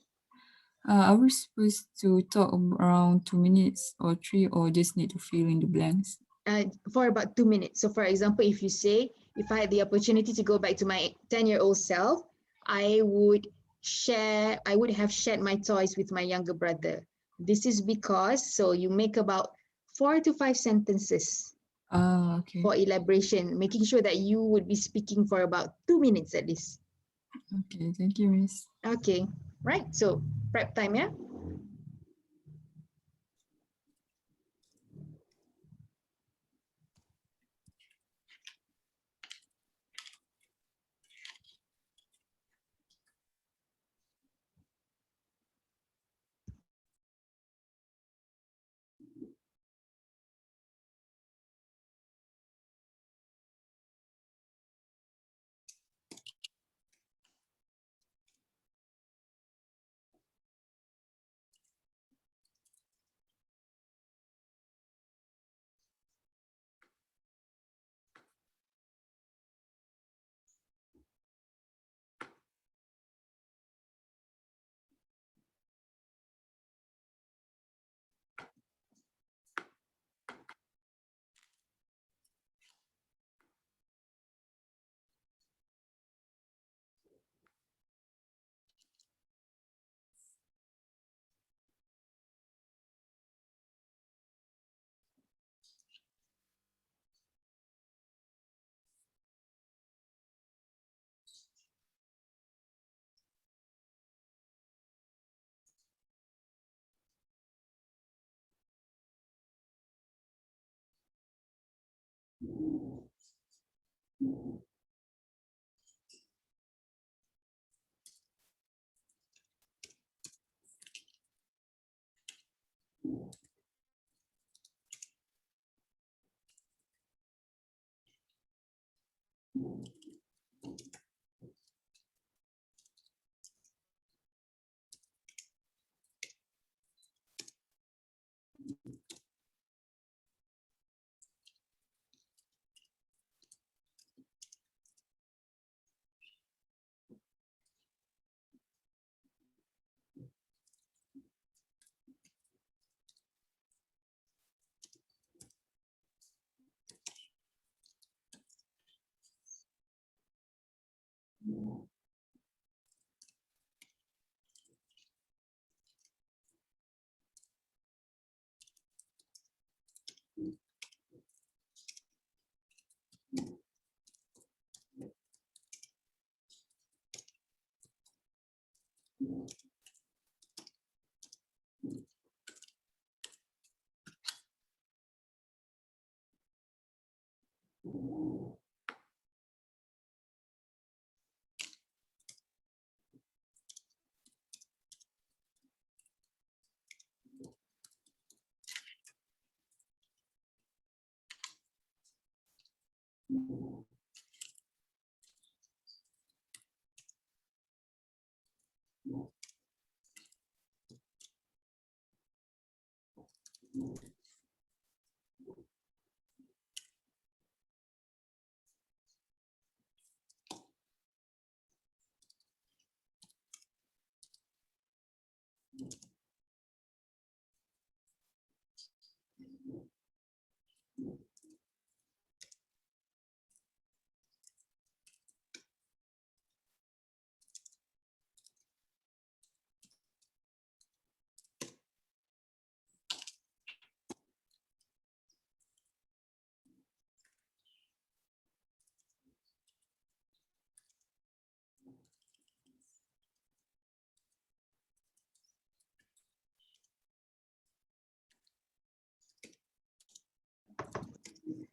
Are we supposed to talk around 2 minutes or 3, or just need to fill in the blanks? For about 2 minutes. So for example, if you say, if I had the opportunity to go back to my 10-year-old self, I would have shared my toys with my younger brother. This is because, so you make about 4 to 5 sentences okay. for elaboration, making sure that you would be speaking for about 2 minutes at least. Okay, thank you, Miss. Okay, right. So prep time, yeah?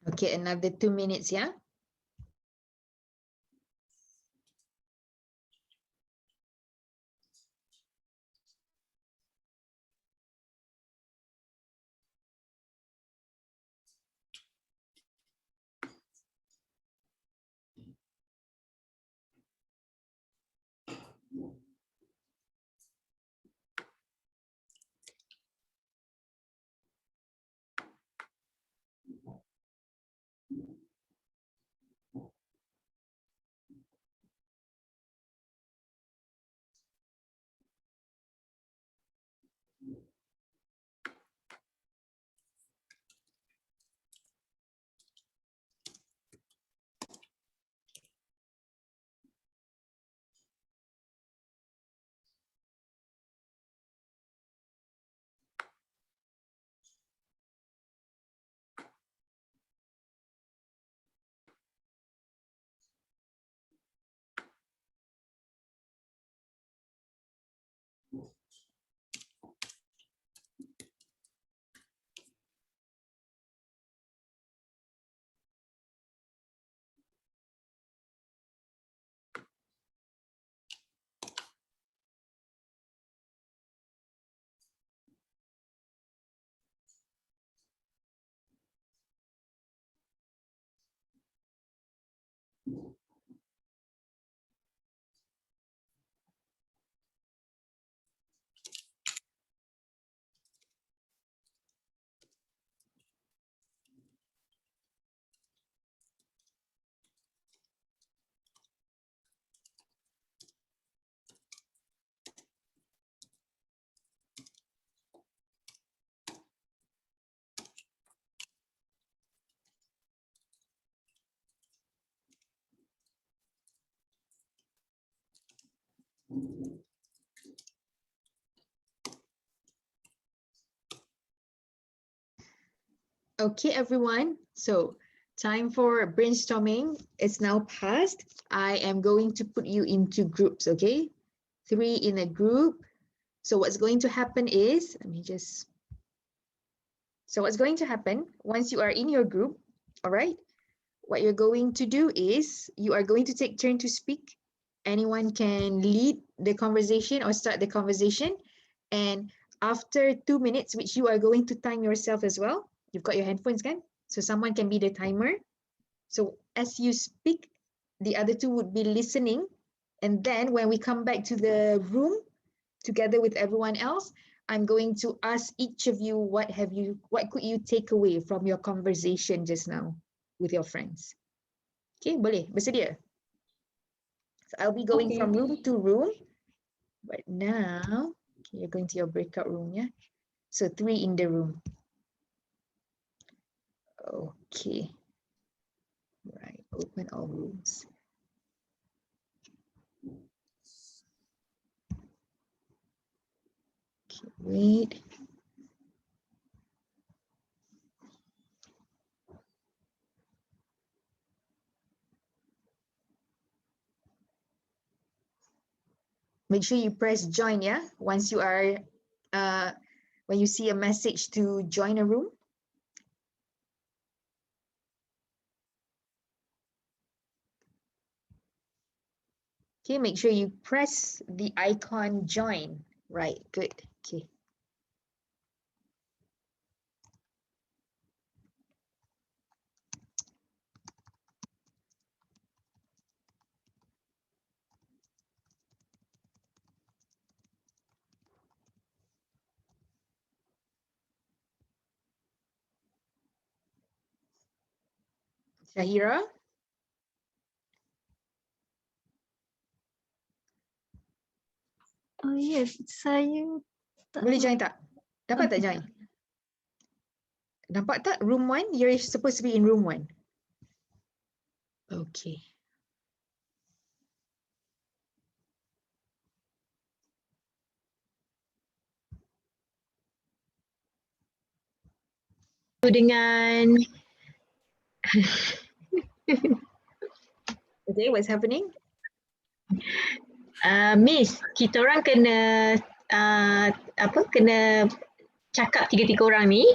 Okay, another 2 minutes, yeah? Okay, everyone. So time for brainstorming. It's now past. I am going to put you into groups, okay? 3 in a group. So what's going to happen is, so what's going to happen once you are in your group, all right? What you're going to do is you are going to take turn to speak. Anyone can lead the conversation or start the conversation. And after 2 minutes, which you are going to time yourself as well, you've got your headphones, kan? So someone can be the timer. So as you speak, the other two would be listening. And then when we come back to the room, together with everyone else, I'm going to ask each of you, what could you take away from your conversation just now with your friends? Okay, boleh? Bersedia? So I'll be going from room to room. But now, okay, you're going to your breakout room, yeah? So 3 in the room. Okay. Right, open all rooms. wait. Make sure you press join, yeah? Once you are, when you see a message to join a room. Okay, make sure you press the icon join. Right, good, okay. Shahira? Oh yes, saya tak Boleh join tak? Dapat tak join? Nampak tak room 1? You're supposed to be in room 1. Okay. Dengan Okay, what's happening? Miss, kita orang kena kena cakap tiga-tiga orang ni.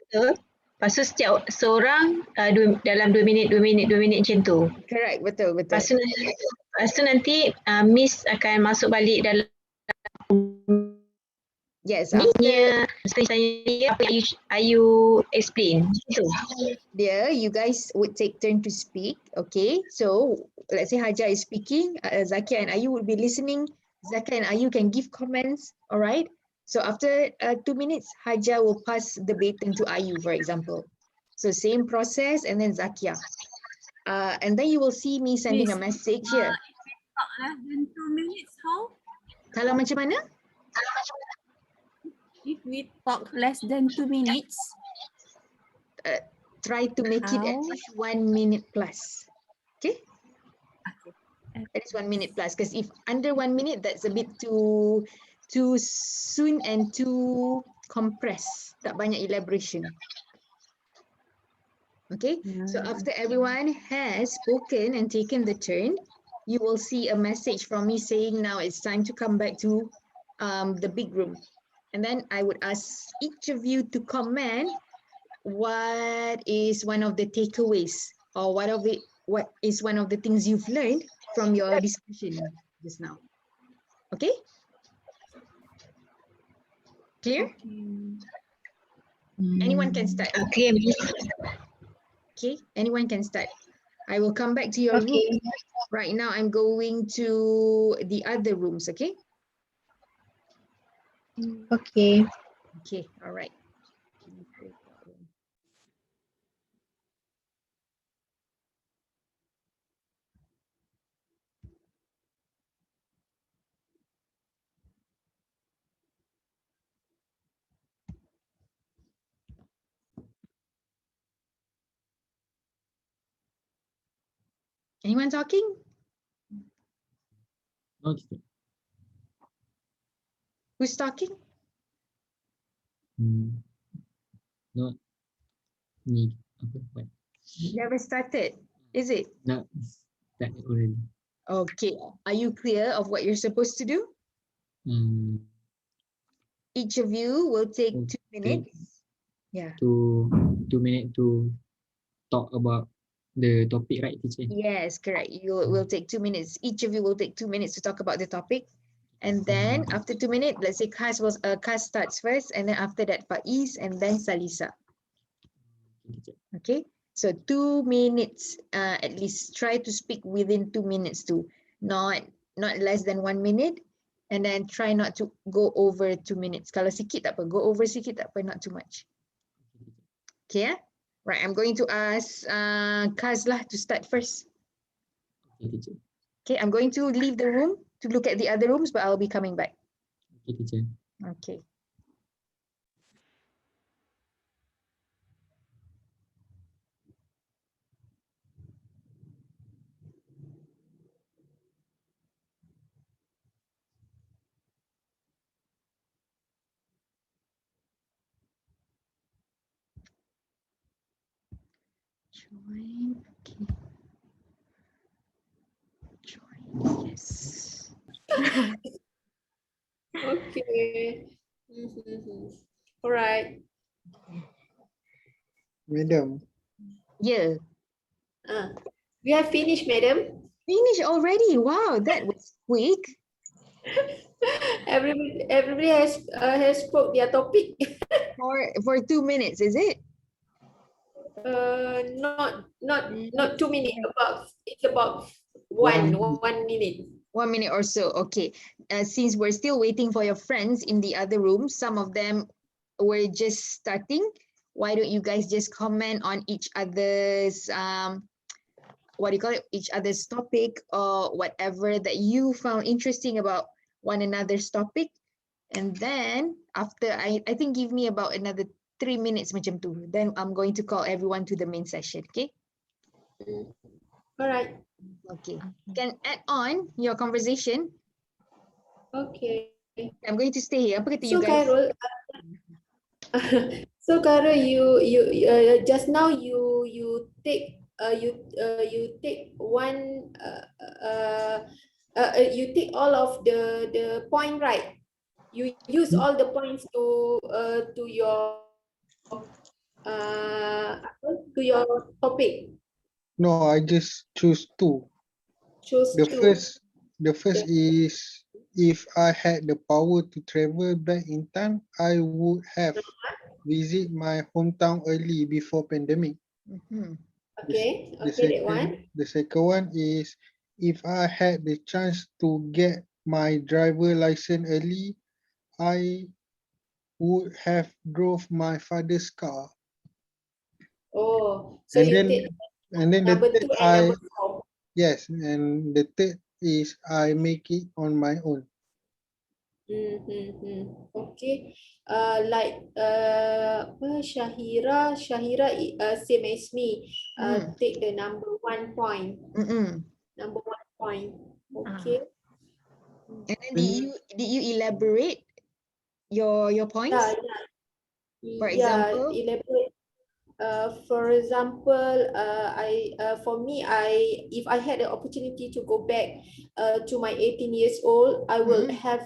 Betul. Lepas tu setiap seorang dalam 2 minit macam tu. Correct, betul. Lepas tu nanti Miss akan masuk balik dalam yes, ni apa you explain. So. You guys would take turn to speak, okay? So, let's say Haja is speaking, Zakia and Ayu would be listening. Zakia and Ayu can give comments, all right? So, after 2 minutes, Haja will pass the baton to Ayu, for example. So, same process, and then Zakia. And then you will see me sending a message here. Less than 2 minutes, how? Kalau macam mana? If we talk less than 2 minutes, try to make it at least 1 minute plus. Okay? At least 1 minute plus. Because if under 1 minute, that's a bit too soon and too compressed. Tak banyak elaboration. Okay? So after everyone has spoken and taken the turn, you will see a message from me saying now it's time to come back to the big room. And then I would ask each of you to comment what is one of the takeaways or what is one of the things you've learned from your discussion just now. Okay? Clear? Anyone can start. Okay. Okay, anyone can start. I will come back to your room. Right now, I'm going to the other rooms, okay? Okay. Okay, all right. Anyone talking? Okay. Who's talking? Not me. What? Never started, is it? No, start already. Okay, are you clear of what you're supposed to do? Each of you will take 2 minutes. Yeah. 2 minutes to talk about the topic, right, teacher? Yes, correct. You will take 2 minutes. Each of you will take 2 minutes to talk about the topic. And then after 2 minutes, let's say Kaz starts first, and then after that Faiz, and then Salisa. Okay, so 2 minutes at least. Try to speak within 2 minutes too, not less than 1 minute, and then try not to go over 2 minutes. Kalau sikit tak apa, go over sikit tak apa, not too much. Okay, yeah? Right, I'm going to ask Kaz lah to start first. Okay, teacher. Okay, I'm going to leave the room to look at the other rooms, but I'll be coming back. Okay, teacher. Okay. Join. Okay. Join. Yes. Okay. All right. Madam. Yeah. We have finished, madam. Finish already. Wow, that was quick. Everybody has spoke their topic. for 2 minutes, is it? Not 2 minutes. It's about one minute. 1 minute or so. Okay. Since we're still waiting for your friends in the other room, some of them were just starting. Why don't you guys just comment on each other's what do you call it? Each other's topic or whatever that you found interesting about one another's topic. And then after I think give me about another 3 minutes macam tu. Then I'm going to call everyone to the main session. Okay. All right. Okay. You can add on your conversation. Okay. I'm going to stay here. Apa kata So you guys? Khairul, so Khairul, you just now you take you take one you take all of the point, right? You use all the points to your topic. No, I just choose two. Choose The two. first is if I had the power to travel back in time, I would have visit my hometown early before pandemic. Okay, that one. The second one is if I had the chance to get my driver license early, I would have drove my father's car. Oh, so you take number 2 and number 4. Yes, and the third is I make it on my own. Okay. Like Shahira same as me. Take the number 1 point. Number 1 point. Okay. And then did you elaborate your points? For example? Elaborate. For example, if I had the opportunity to go back to my 18 years old, I will have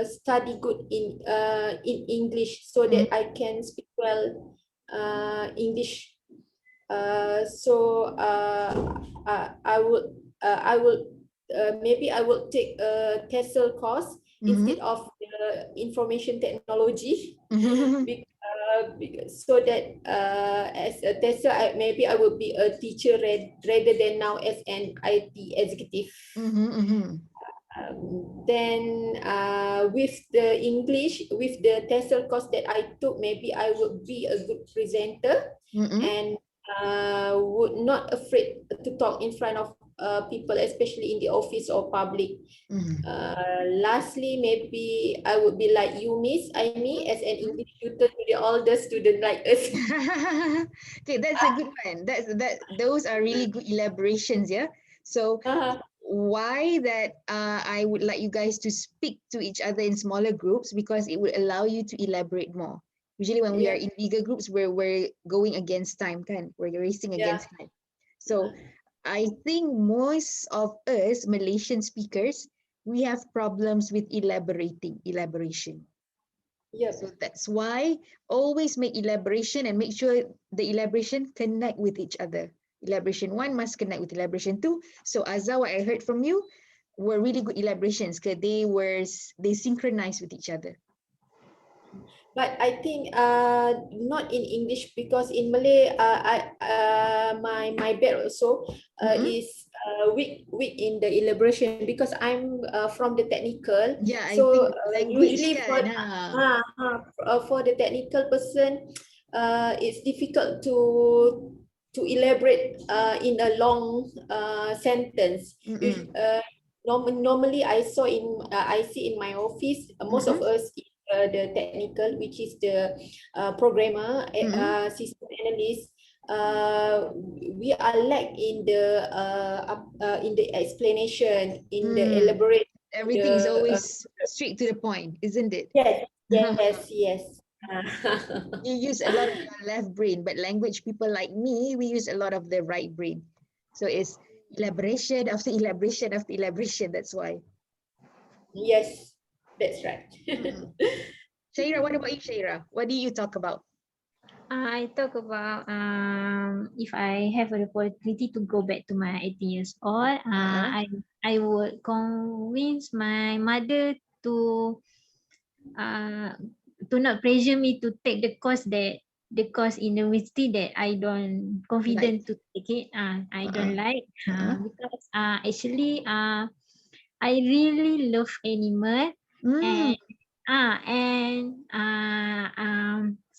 study good in English so that I can speak well English. So I would maybe I would take a TESOL course instead of the information technology. So that as a TESOL, maybe I would be a teacher rather than now as an IT executive. Then with the English, with the TESOL course that I took, maybe I would be a good presenter and would not afraid to talk in front of people, especially in the office or public. Lastly, maybe I would be like you, Miss Aimee, as an English tutor to the older student like us. Okay, that's a good one. Those are really good elaborations, yeah. So why that I would like you guys to speak to each other in smaller groups, because it would allow you to elaborate more. Usually when we are in bigger groups, we're going against time, kan? We're racing against time. So I think most of us Malaysian speakers, we have problems with elaboration. So that's why always make elaboration and make sure the elaboration connect with each other. Elaboration 1 must connect with elaboration 2. So Azza, what I heard from you were really good elaborations because they synchronize with each other. But I think not in English, because in Malay my bad also is weak in the elaboration, because I'm from the technical. Yeah, so I think usually for the technical person, it's difficult to elaborate in a long sentence. Normally I see in my office, most of us the technical, which is the programmer, system analyst, we are lack in the explanation, in the elaborate. Everything is always straight to the point, isn't it? Yes. You use a lot of your left brain, but language people like me, we use a lot of the right brain. So it's elaboration after elaboration after elaboration. That's why. Yes, that's right. Shaira, what about you, Shaira? What do you talk about? I talk about if I have the opportunity to go back to my 18 years old, I would convince my mother to not pressure me to take the course in university that I don't confident to take it. I don't like because actually I really love animal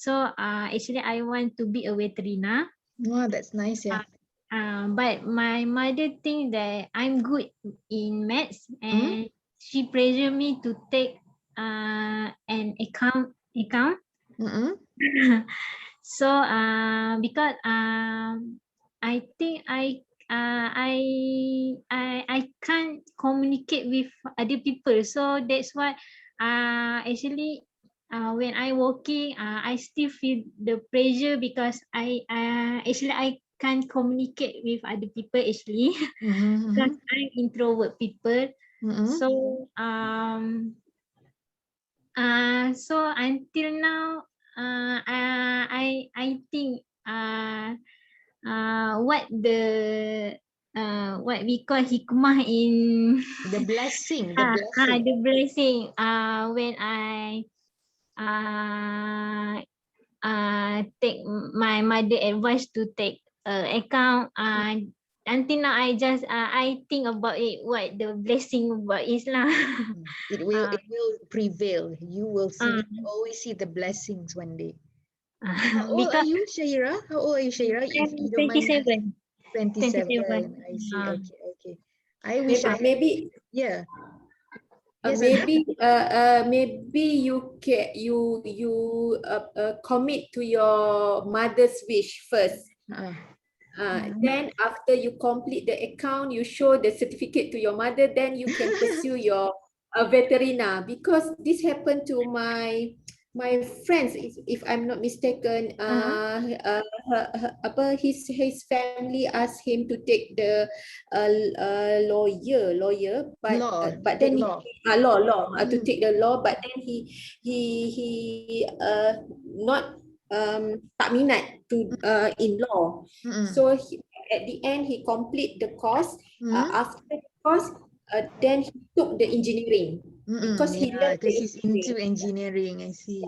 so actually I want to be a veterinarian. Wow, that's nice, yeah. But my mother think that I'm good in maths and she pressure me to take an account. So because I think I can't communicate with other people, so that's why actually when I working I still feel the pressure because I can't communicate with other people actually because I'm introvert people. So so until now I think what we call hikmah in the blessing the blessing when I take my mother advice to take account until now I just I think about it what the blessing about is lah. It will prevail. You will see always see the blessings one day. How old are you, Shaira? How old are you, Shaira? If you don't mind. 27. 27. I see. Okay. I wish maybe yeah. Yes, maybe you commit to your mother's wish first. Then after you complete the account, you show the certificate to your mother, then you can pursue your veterinarian, because this happened to my friends, if I'm not mistaken. His family asked him to take the lawyer, but then law to take the law, but then he not tak minat to in law. So at the end he complete the course. After the course, then he took the engineering because he loved he's into engineering. I see.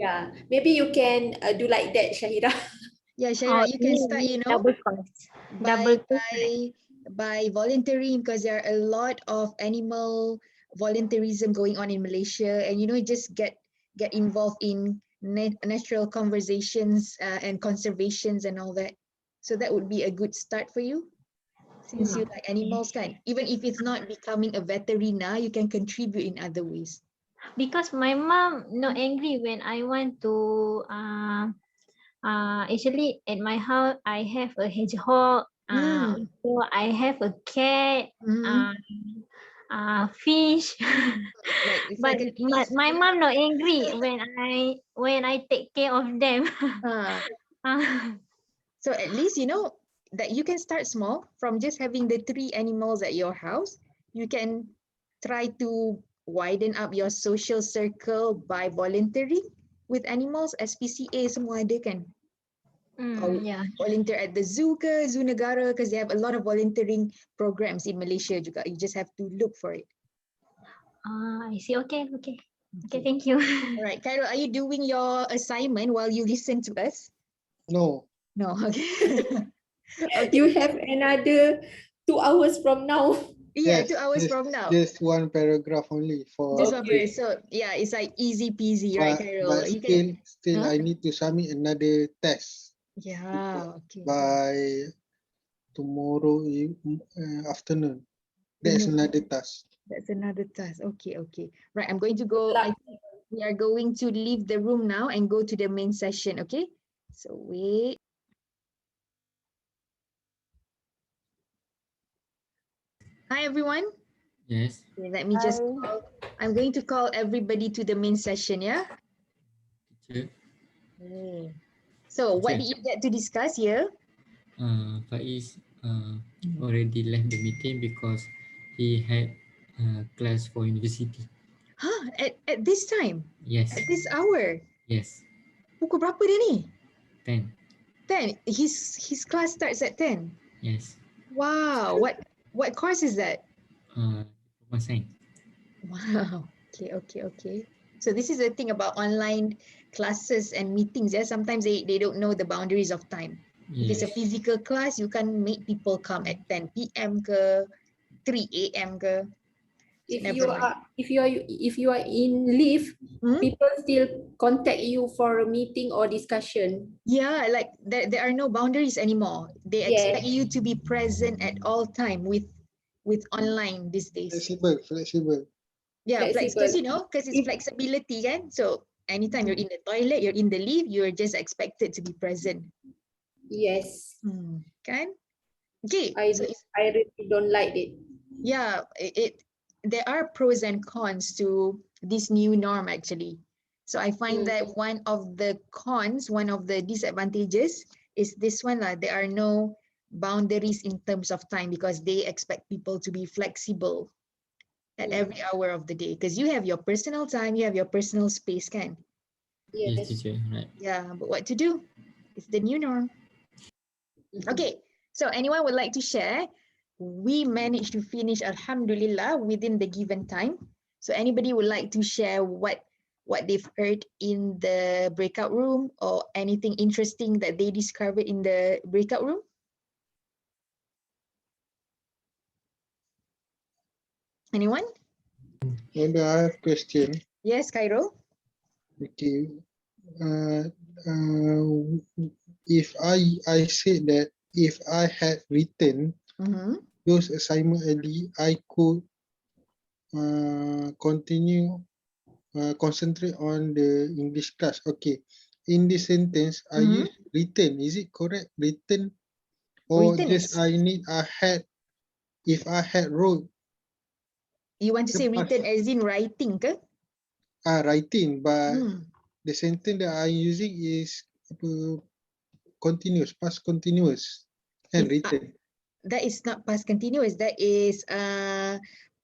Yeah. Maybe you can do like that, Shahira. Yeah, Shaira, you can start, by volunteering, because there are a lot of animal volunteerism going on in Malaysia, and just get involved in natural conversations and conservations and all that. So that would be a good start for you, since you like animals, kan? Even if it's not becoming a veterinarian, you can contribute in other ways. Because my mom not angry when I want to actually at my house I have a hedgehog, so I have a cat, fish. But my mom not angry when I take care of them. So at least that you can start small from just having the 3 animals at your house. You can try to widen up your social circle by volunteering with animals. SPCA semua ada kan? Volunteer at the zoo ke, zoo negara, because they have a lot of volunteering programs in Malaysia juga. You just have to look for it. I see. Okay, thank you. All right, Khairul, are you doing your assignment while you listen to us? No, okay. You have another 2 hours from now. Yeah, 2 hours from now. Just one paragraph only for. Just one paragraph. So yeah, it's like easy peasy, right, Khairul? But still, I need to submit another test. Yeah. Okay. By tomorrow afternoon. That's another task. That's another task. Okay. Right, I'm going to go. I think we are going to leave the room now and go to the main session. Okay. So wait. Hi everyone. Yes. Okay, let me just call. I'm going to call everybody to the main session, yeah? teacher. So what Okay. did you get to discuss here? Faiz already left the meeting because he had class for university. Huh? At this time? Yes. At this hour? Yes. Pukul berapa dia ni? 10. 10. His class starts at 10. Yes. Wow. What course is that? Diploma science. Wow. Okay. So this is the thing about online classes and meetings. Yeah, sometimes they don't know the boundaries of time. If it's a Yes. physical class, you can make people come at 10 p.m. ke 3 a.m. ke. So If never mind. if you are in leave, people still contact you for a meeting or discussion. Yeah, like there are no boundaries anymore. They expect you to be present at all time with online these days. Flexible. Yeah, because Flexible. because it's flexibility, kan? So anytime you're in the toilet, you're in the lift, you're just expected to be present. Yes. Kan? Okay. I really don't like it. Yeah, there are pros and cons to this new norm actually. So I find that one of the cons, one of the disadvantages is this one. There are no boundaries in terms of time because they expect people to be flexible at every hour of the day because you have your personal time, you have your personal space, kan? Yes, teacher. Right. Yeah, but what to do? It's the new norm. Okay, so anyone would like to share? We managed to finish, alhamdulillah, within the given time. So anybody would like to share what they've heard in the breakout room or anything interesting that they discovered in the breakout room? Anyone? Maybe I have question. Yes, Cairo. Okay. If I said that if I had written those assignment early, I could concentrate on the English class. Okay. In this sentence, I use written. Is it correct? Written, or Written just if I had wrote. You want to say written as in writing, ke? Writing, but the sentence that I'm using is continuous, past continuous, and written. That is not past continuous. That is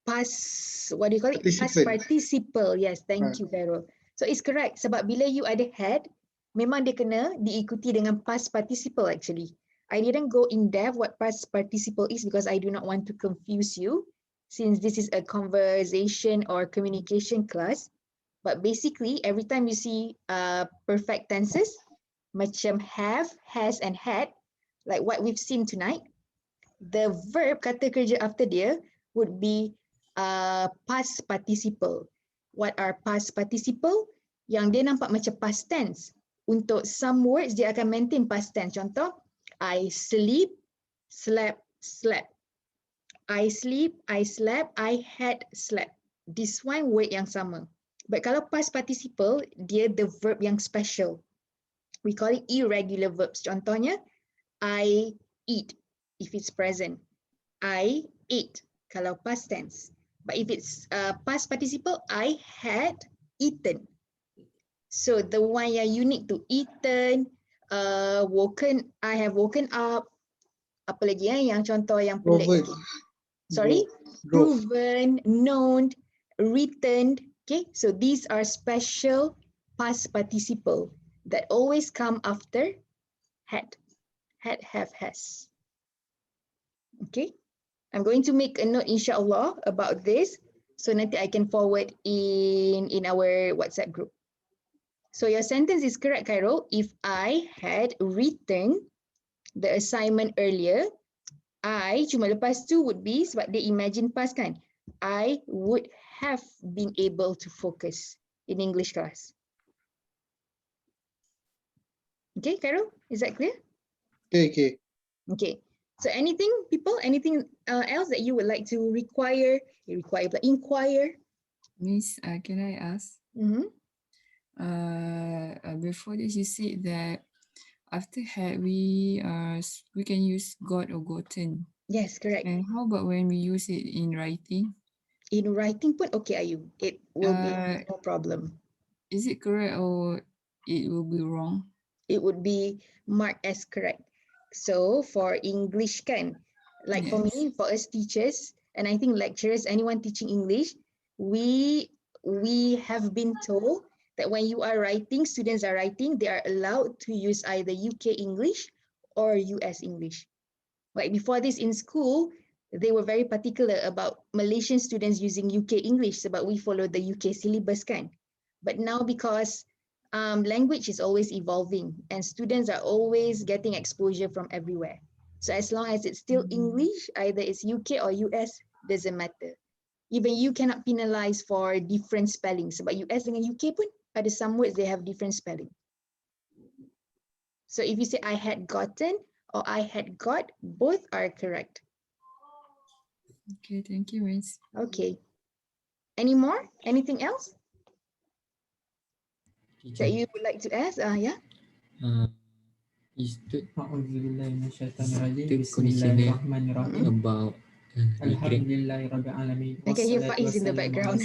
past, what do you call it? Past participle. Yes, thank you, Carol. So it's correct. Sebab bila you ada had, memang dia kena diikuti dengan past participle actually. I didn't go in depth what past participle is because I do not want to confuse you since this is a conversation or communication class. But basically, every time you see perfect tenses, macam have, has, and had, like what we've seen tonight, the verb kata kerja after dia would be past participle. What are past participle? Yang dia nampak macam past tense. Untuk some words, dia akan maintain past tense. Contoh, I sleep, slept, slept. I sleep, I slept, I had slept. This one word yang sama. But kalau past participle, dia the verb yang special. We call it irregular verbs. Contohnya, I eat if it's present. I ate kalau past tense. But if it's past participle, I had eaten. So the one yang unique to eaten, woken, I have woken up. Apa lagi yang contoh yang pelik? Sorry? Proven, known, written. Okay, so these are special past participle that always come after had, have, has. Okay, I'm going to make a note inshallah about this so nanti I can forward in our WhatsApp group. So your sentence is correct, Cairo. If I had written the assignment earlier, I cuma lepas tu would be sebab dia imagine past kan. I would have been able to focus in English class. Okay, Carol, is that clear? Okay. Okay. So anything, people, anything else that you would like to inquire? Miss, can I ask? Before this, you said that after had we can use got or gotten. Yes, correct. And how about when we use it in writing? In writing pun okay, Ayu. It will be no problem. Is it correct or it will be wrong. It would be marked as correct. So for English kan, like for me, for us teachers, and I think lecturers, anyone teaching English, we have been told that when you are writing, students are writing, they are allowed to use either UK English or US English. Like before this in school, they were very particular about Malaysian students using UK English sebab we follow the UK syllabus kan. But now because language is always evolving and students are always getting exposure from everywhere. So as long as it's still English, either it's UK or US, doesn't matter. Even you cannot penalize for different spellings. Sebab US dengan UK pun ada some words they have different spelling. So if you say I had gotten or I had got, both are correct. Okay, thank you, Miss. Okay. Any more? Anything else that you would like to ask? Yeah. Is the conditional about I can hear Faiz in the background.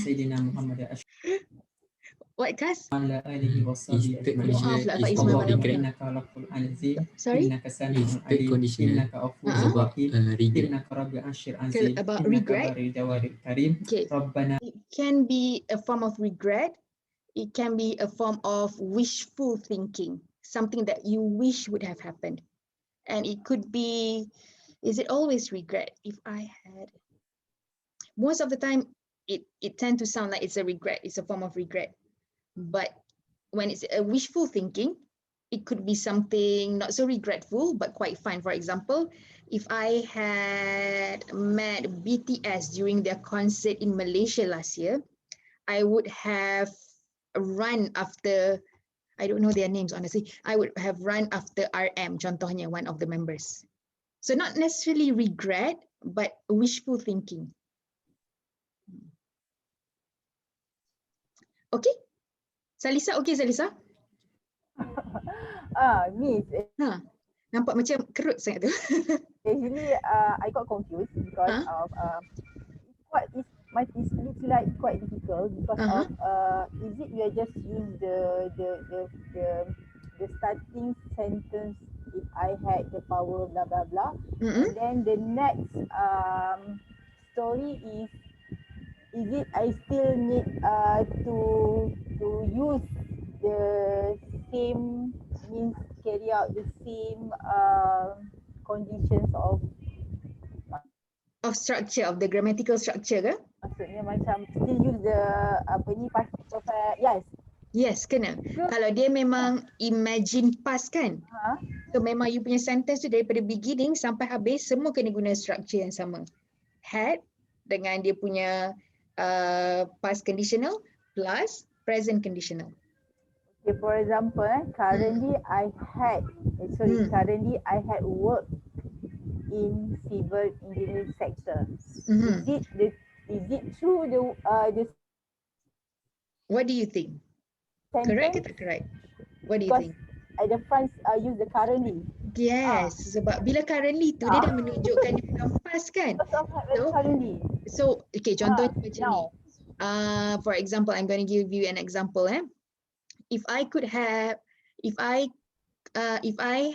What, Kas? is the conditional pula, is Faiz, about malam. regret? Sorry? Is the conditional is about regret? About regret? Okay. It can be a form of regret. It can be a form of wishful thinking, something that you wish would have happened. And it could be, is it always regret? If I had, most of the time, it tends to sound like it's a regret. It's a form of regret. But when it's a wishful thinking, it could be something not so regretful, but quite fun. For example, if I had met BTS during their concert in Malaysia last year, I would have run after, I don't know their names, honestly. I would have run after RM, contohnya, one of the members. So not necessarily regret, but wishful thinking. Okay? Salisa, okay Salisa? Miss, Nampak macam kerut sangat tu. actually I got confused because of it looks like quite difficult because of is it you just use the starting sentence, if I had the power blah blah blah, and then the next story is it I still need to use the same, means carry out the same conditions of structure, of the grammatical structure ke? Maksudnya macam still use the past perfect, yes. Yes, kena. Kalau dia memang imagine past kan? So memang you punya sentence tu daripada beginning sampai habis semua kena guna structure yang sama. Had dengan dia punya past conditional plus present conditional. Okay, for example, currently currently I had worked in civil engineering sector. Is it true the What do you think? sentence? Correct ke tak correct? What do you think? At the front use the currently. Yes, sebab bila currently tu dia dah menunjukkan dia bukan past kan? So okay, contohnya macam ni. For example, I'm going to give you an example. If I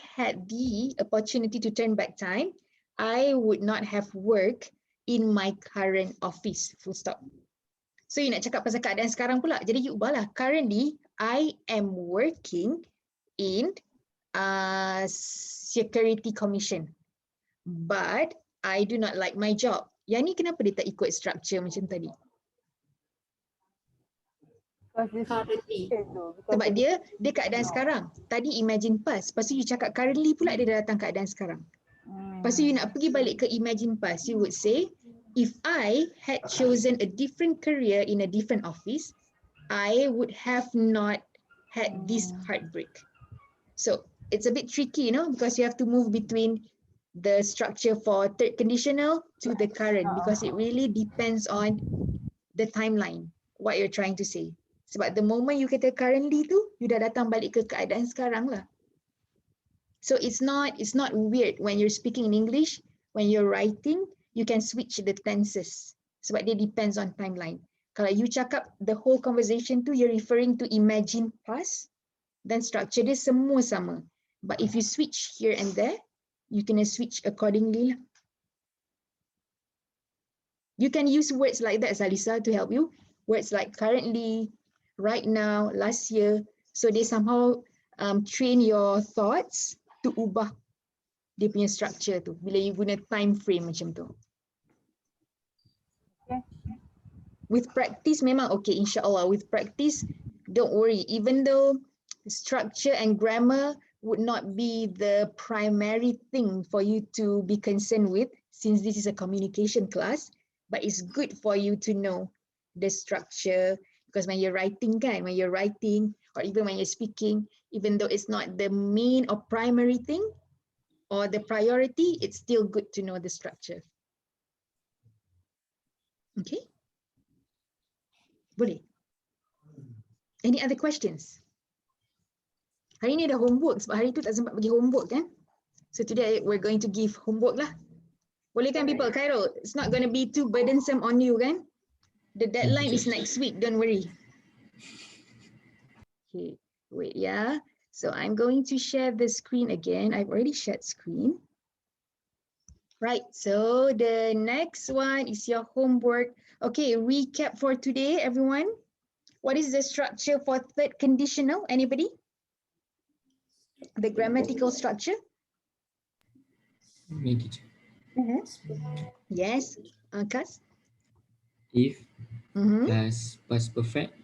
had the opportunity to turn back time, I would not have worked in my current office. Full stop. So you nak cakap pasal keadaan sekarang pula. Jadi you ubahlah. Currently, I am working in Security Commission, but I do not like my job. Yang ni kenapa dia tak ikut structure macam tadi? Currently. Sebab dia keadaan sekarang. Tadi imagine past. Lepas tu you cakap currently pula dia dah datang keadaan sekarang. Lepas tu you nak pergi balik ke imagine past. You would say, if I had chosen a different career in a different office, I would have not had this heartbreak. So it's a bit tricky, because you have to move between the structure for third conditional to the current, because it really depends on the timeline, what you're trying to say. Sebab the moment you kata currently tu, you dah datang balik ke keadaan sekarang lah. So it's not weird when you're speaking in English, when you're writing, you can switch the tenses. Sebab dia depends on timeline. Kalau you cakap the whole conversation tu, you're referring to imagine past, then structure dia semua sama. But if you switch here and there, you can switch accordingly. You can use words like that, Salisa, to help you. Words like currently, right now, last year. So they somehow train your thoughts to ubah dia punya structure tu. Bila you guna time frame macam tu. Okay. With practice, memang okay, insyaAllah. With practice, don't worry. Even though structure and grammar would not be the primary thing for you to be concerned with, since this is a communication class, but it's good for you to know the structure, because when you're writing, or even when you're speaking, even though it's not the main or primary thing or the priority, it's still good to know the structure. Okay? Boleh? Any other questions? Hari ni ada homework sebab hari tu tak sempat bagi homework kan? So today we're going to give homework lah. Boleh kan people? Khairul, it's not going to be too burdensome on you kan? The deadline is next week, don't worry. Okay, wait, yeah. So I'm going to share the screen again. I've already shared screen. Right, so the next one is your homework. Okay, recap for today, everyone. What is the structure for third conditional? Anybody? The grammatical structure? Yes, Kas? If plus past perfect,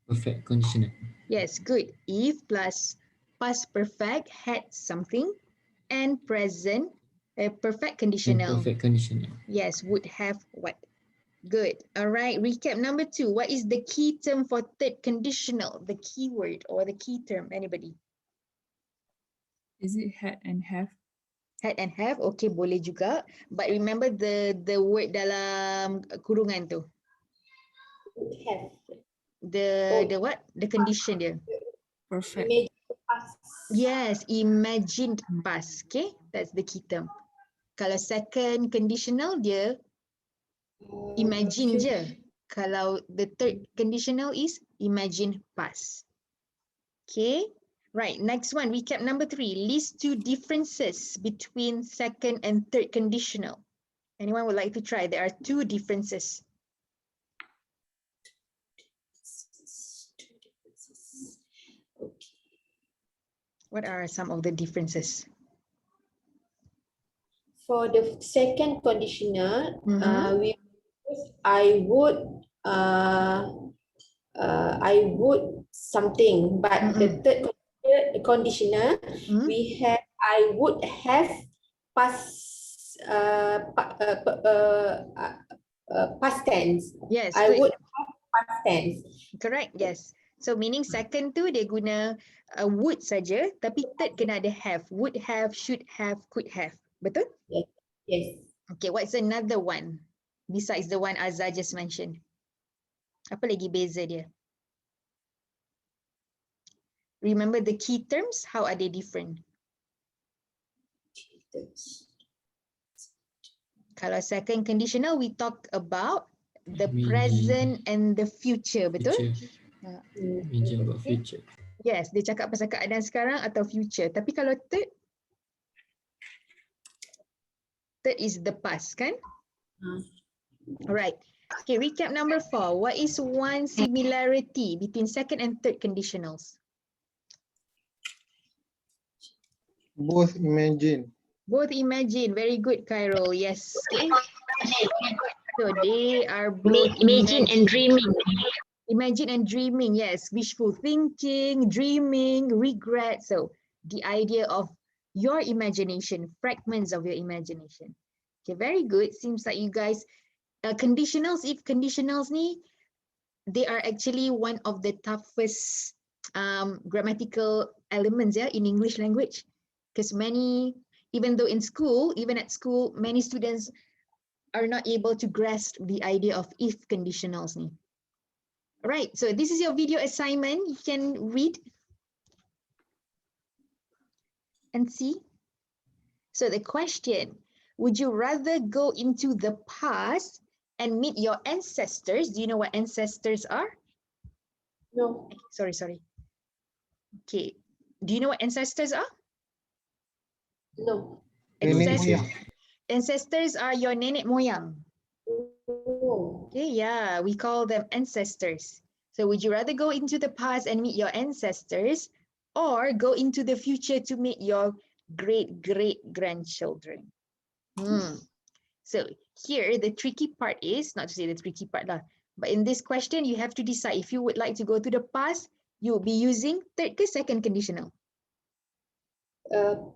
perfect conditional. Yes, good. If plus past perfect had something, and present perfect conditional. And perfect conditional. Yes, would have what? Good. All right. Recap number 2. What is the key term for third conditional? The key word or the key term? Anybody? Is it had and have? Had and have. Okay, boleh juga. But remember the word dalam kurungan tu. Have. The what? The condition dia. Perfect. Yes, imagined past. Okay, that's the key term. Kalau second conditional dia imagine je. Kalau the third conditional is imagine past. Okay, right. Next one, recap number 3. List 2 differences between second and third conditional. Anyone would like to try? There are 2 differences. Okay. What are some of the differences? For the second conditional, I would something, but the third conditional, we have I would have past past tense. Yes, I good. would have past tense. Correct, yes. So meaning second tu dia guna would saja, tapi third kena ada have. Would have, should have, could have. Betul? Yes. Yes. Okay, what's another one besides the one Azhar just mentioned? Apa lagi beza dia? Remember the key terms? How are they different? Kalau second conditional, we talk about the present and the future, betul? Mention about future. Yes, dia cakap pasal keadaan sekarang atau future. Tapi kalau third is the past, kan? Alright. Okay, recap number 4. What is one similarity between second and third conditionals? Both imagine. Both imagine. Very good, Khairul. Yes. Okay. So they are both Imagine and dreaming. Imagine and dreaming, yes. Wishful thinking, dreaming, regret. So the idea of your imagination, fragments of your imagination. Okay, very good. Seems like you guys, conditionals, if conditionals ni, they are actually one of the toughest grammatical elements, yeah, in English language. Because many, even though in school, even at school, many students are not able to grasp the idea of if conditionals ni. All right, so this is your video assignment. You can read and see. So the question, would you rather go into the past and meet your ancestors? Do you know what ancestors are? No. Sorry. Okay. Do you know what ancestors are? No. Ancestors are your nenek moyang. Oh. Okay, yeah, we call them ancestors. So would you rather go into the past and meet your ancestors or go into the future to meet your great-great-grandchildren? So here, the tricky part is, not to say the tricky part lah, but in this question, you have to decide if you would like to go to the past, you will be using third ke second conditional?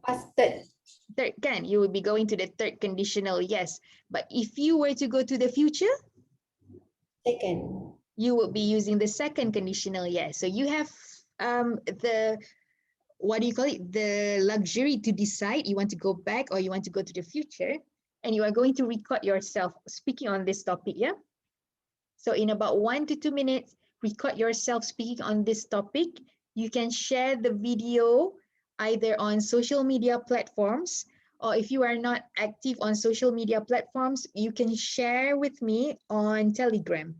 Past third. Third kan, you will be going to the third conditional, yes. But if you were to go to the future, second. You will be using the second conditional, yes. So you have the, what do you call it? The luxury to decide you want to go back or you want to go to the future. And you are going to record yourself speaking on this topic, yeah? So in about 1 to 2 minutes, record yourself speaking on this topic. You can share the video either on social media platforms, or if you are not active on social media platforms, you can share with me on Telegram,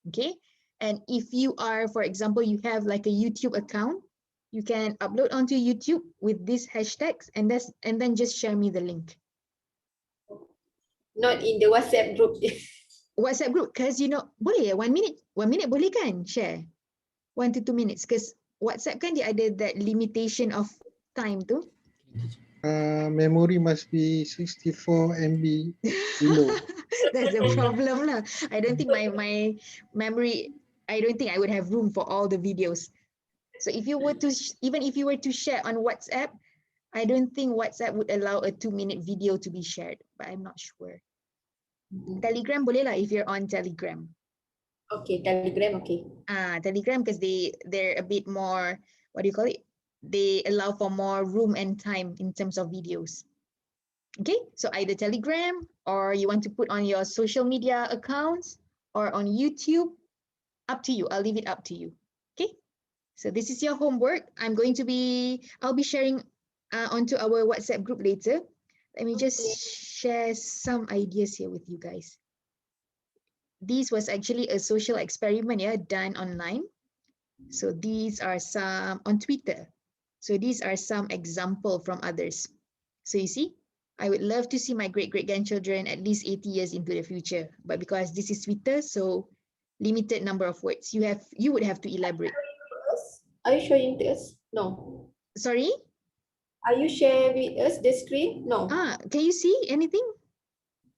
okay? And if you are, for example, you have like a YouTube account, you can upload onto YouTube with these hashtags and then just share me the link. Not in the WhatsApp group. WhatsApp group, because you know, boleh 1 minute boleh kan share 1 to 2 minutes, because WhatsApp kan dia ada that limitation of time tu. Memory must be 64 MB below. That's the problem lah. I don't think my memory, I don't think I would have room for all the videos. So if you were to, even if you were to share on WhatsApp, I don't think WhatsApp would allow a 2-minute video to be shared, but I'm not sure. Telegram boleh lah if you're on Telegram. Okay, Telegram, okay. Telegram, because they're a bit more, what do you call it? They allow for more room and time in terms of videos. Okay, so either Telegram or you want to put on your social media accounts or on YouTube, up to you. I'll leave it up to you. Okay, so this is your homework. I'll be sharing onto our WhatsApp group later. Let me just share some ideas here with you guys. This was actually a social experiment, yeah, done online. So these are some on Twitter. So these are some example from others. So you see, I would love to see my great-great-grandchildren at least 80 years into the future. But because this is Twitter, so limited number of words. You would have to elaborate. Are you showing this? No. Sorry? Are you sharing with us the screen? No. Can you see anything?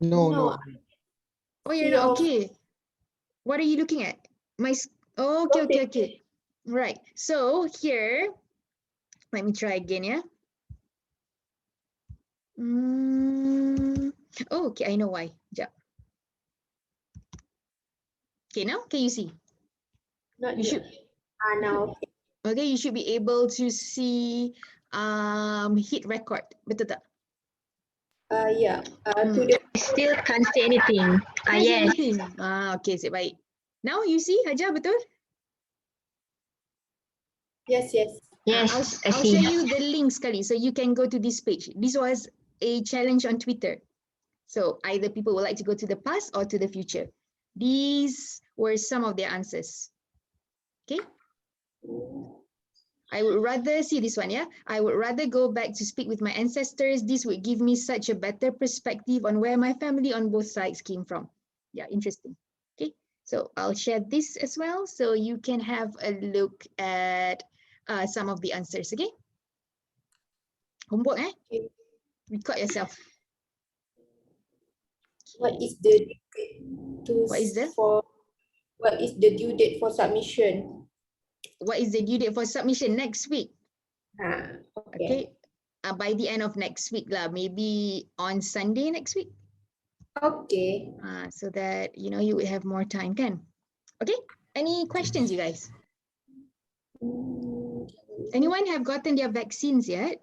No. Oh, you're not okay. What are you looking at? Okay. Right. So here, let me try again, yeah. Okay, I know why. Okay, now can you see? Not you yet. should. Now. Okay, you should be able to see hit record. Betul tak? Yeah. Still can't see anything. Yes. Okay, baik. Now you see, Haja, betul? Yes. I'll share you the link sekali so you can go to this page. This was a challenge on Twitter. So either people would like to go to the past or to the future. These were some of their answers. Okay. I would rather see this one, yeah. I would rather go back to speak with my ancestors. This would give me such a better perspective on where my family on both sides came from. Yeah, interesting. Okay, so I'll share this as well so you can have a look at some of the answers, okay? Homework, Okay. Record yourself. What is the due date What is the due date for submission? What is the due date for submission? Next week. Okay. By the end of next week lah, maybe on Sunday next week. Okay. So that you would have more time, kan? Okay. Any questions, you guys? Anyone have gotten their vaccines yet?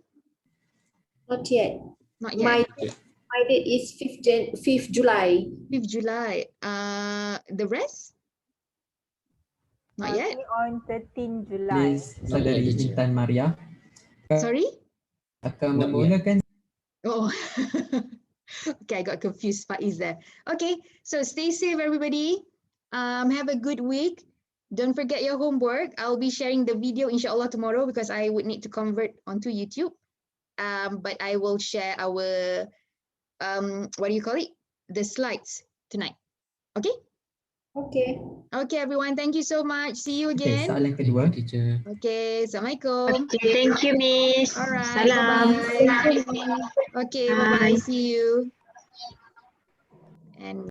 Not yet. Not yet. My date is 5th July. 5th July. The rest? Not yet. On 13 July. Saudari Intan Maria. Sorry? Akan memulakan. Oh. Okay, I got confused. Faiz there. Okay, so stay safe, everybody. Have a good week. Don't forget your homework. I'll be sharing the video inshallah tomorrow because I would need to convert onto YouTube. But I will share our what do you call it? The slides tonight. Okay? Okay. Okay, everyone. Thank you so much. See you Okay, again. soalan kedua. Teacher. Okay, Assalamualaikum. Okay, thank you, Miss. All right, Salam. bye-bye. Okay, bye-bye. Bye. See you. And